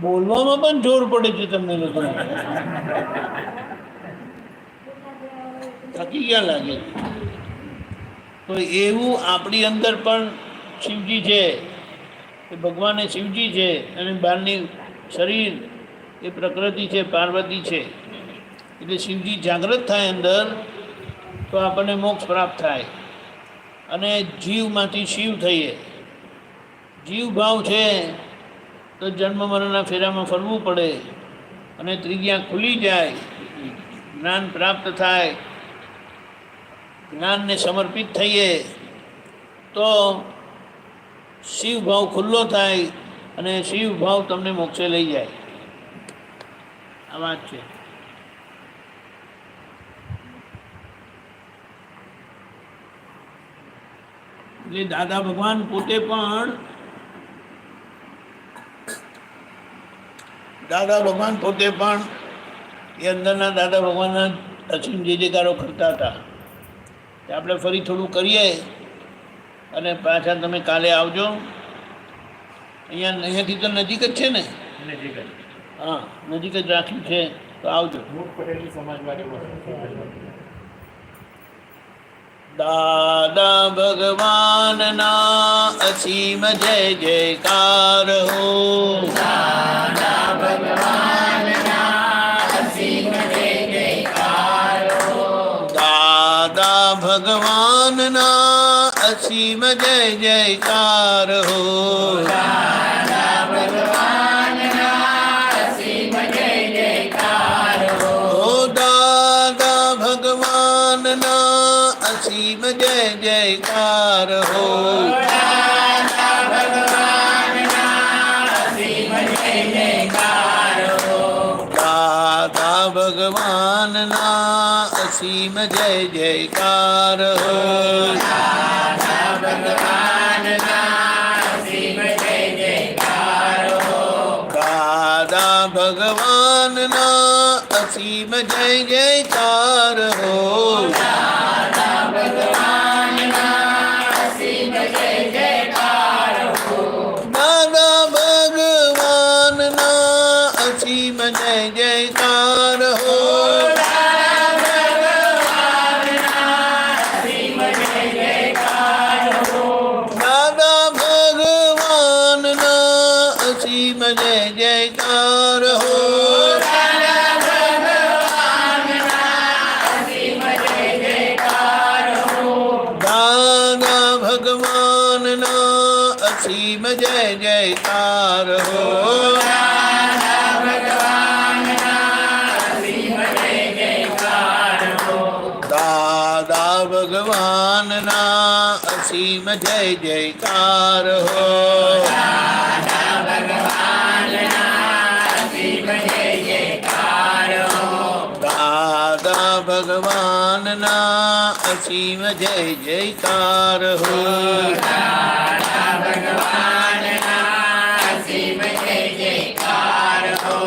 બોલવામાં પણ જોર પડે છે તમને લોકો. થકી ગયા લાગે. તો એવું આપણી અંદર પણ શિવજી છે, એ ભગવાન એ શિવજી છે, અને બહારની શરીર એ પ્રકૃતિ છે, પાર્વતી છે. એટલે શિવજી જાગૃત થાય અંદર તો આપણને મોક્ષ પ્રાપ્ત થાય. અને જીવમાંથી શિવ થઈએ. જીવ ભાવ છે તો જન્મ મરણના ફેરામાં ફરવું પડે અને ત્રીજી આંખ ખુલી જાય, જ્ઞાન પ્રાપ્ત થાય, જ્ઞાનને સમર્પિત થઈએ તો શિવ ભાવ ખુલ્લો થાય અને શિવ ભાવ તમને મોક્ષે લઈ જાય. આ વાત છે. એટલે દાદા ભગવાન પોતે પણ એ અંદરના દાદા ભગવાનના અસીમ જે જયકારો કરતા હતા. આપણે ફરી થોડું કરીએ અને પાછા તમે કાલે આવજો. અહીંયાથી તો નજીક જ છે ને? હા, નજીક જ રાખ્યું છે, તો આવજો. દાદા ભગવાનના અસીમ જય જયકાર હો. દાદા ભગવાનના અસીમ જય જયકાર હો. દાદા ભગવાનના અસીમ જય જયકાર હો. દાદા ભગવાનના અસીમ જય જયકાર હો. દાદા ભગવાનના અસીમ જય જયકાર હો. દાદા ભગવાનના અસીમ જય જયકાર હો. દાદા ભગવાનના અસીમ જય જયકાર હો. દાદા ભગવાનના અસીમ જય જયકાર હો. દાદા ભગવાનના અસીમ જય જયકાર હો. દાદા ભગવાનના અસીમ જય જયકાર હો. દાદા ભગવાનના અસીમ જય જયકાર હો. દાદા ભગવાનના અસીમ જય જયકાર હો. દાદા ભગવાનના અસીમ જય જયકાર હો. દાદા ભગવાનના અસીમ જય જયકાર હો. દાદા ભગવાનના અસીમ જય જયકાર હો.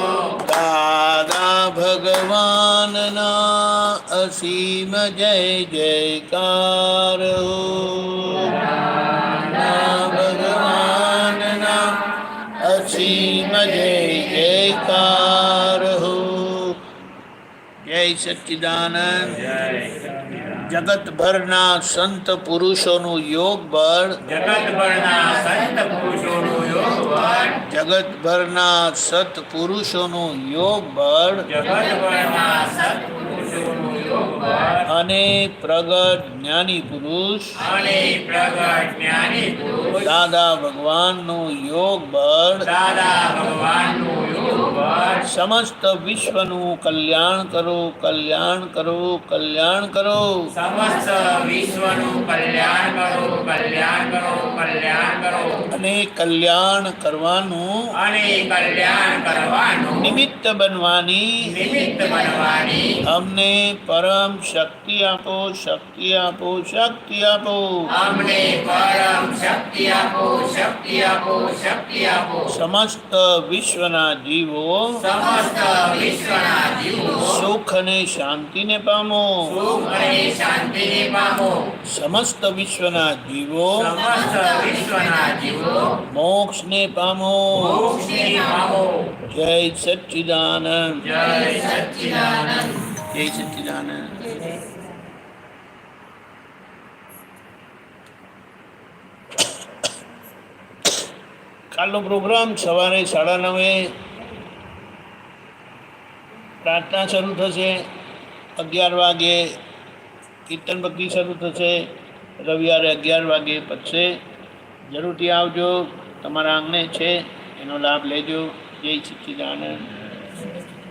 દાદા ભગવાનના અસીમ જય જયકાર હો. દાદા ભગવાનના અસીમ જય જયકાર હો. જય સચ્ચિદાનંદ. જગતભરના સંત પુરુષોનું યોગ બળ, જગતભરના સંત પુરુષોનું યોગ બળ, જગતભરના સત્પુરુષોનું યોગ બળ જગતભરના સત્પુરુષોનું યોગ બળ અને પ્રગટ જ્ઞાની પુરુષ અને પ્રગટ જ્ઞાની પુરુષ દાદા ભગવાનનું યોગ બળ દાદા ભગવાનનું યોગ બળ સમસ્ત વિશ્વનું કલ્યાણ કરો, કલ્યાણ કરો, કલ્યાણ કરો. સમસ્ત વિશ્વનું કલ્યાણ કરો, કલ્યાણ કરો, કલ્યાણ કરો અને કલ્યાણ કરવાનું અને કલ્યાણ કરવાનું નિમિત્ત બનવાની નિમિત્ત બનવાની અમને પરમ શક્તિ આપો, શક્તિ આપો, શક્તિ આપો. અમને પરમ શક્તિ આપો, શક્તિ આપો, શક્તિ આપો. સમસ્ત વિશ્વના જીવો સમસ્ત વિશ્વના જીવો સુખ અને શાંતિને પામો. સુખ અને શાંતિને પામો. સમસ્ત વિશ્વના જીવો સમસ્ત વિશ્વના જીવો મોક્ષને પામો. મોક્ષને પામો. જય સચ્ચિદાનંદ. જય સચ્ચિદાનંદ. જય સચ્ચિદાનંદ. કાલનો પ્રોગ્રામ સવારે 9:30 પ્રાર્થના શરૂ થશે, 11 વાગે કીર્તન ભક્તિ શરૂ થશે, રવિવારે 11 વાગે પતશે. જરૂરથી આવજો. તમારા આંગણે છે એનો લાભ લેજો. જય સચ્ચિદાનંદ.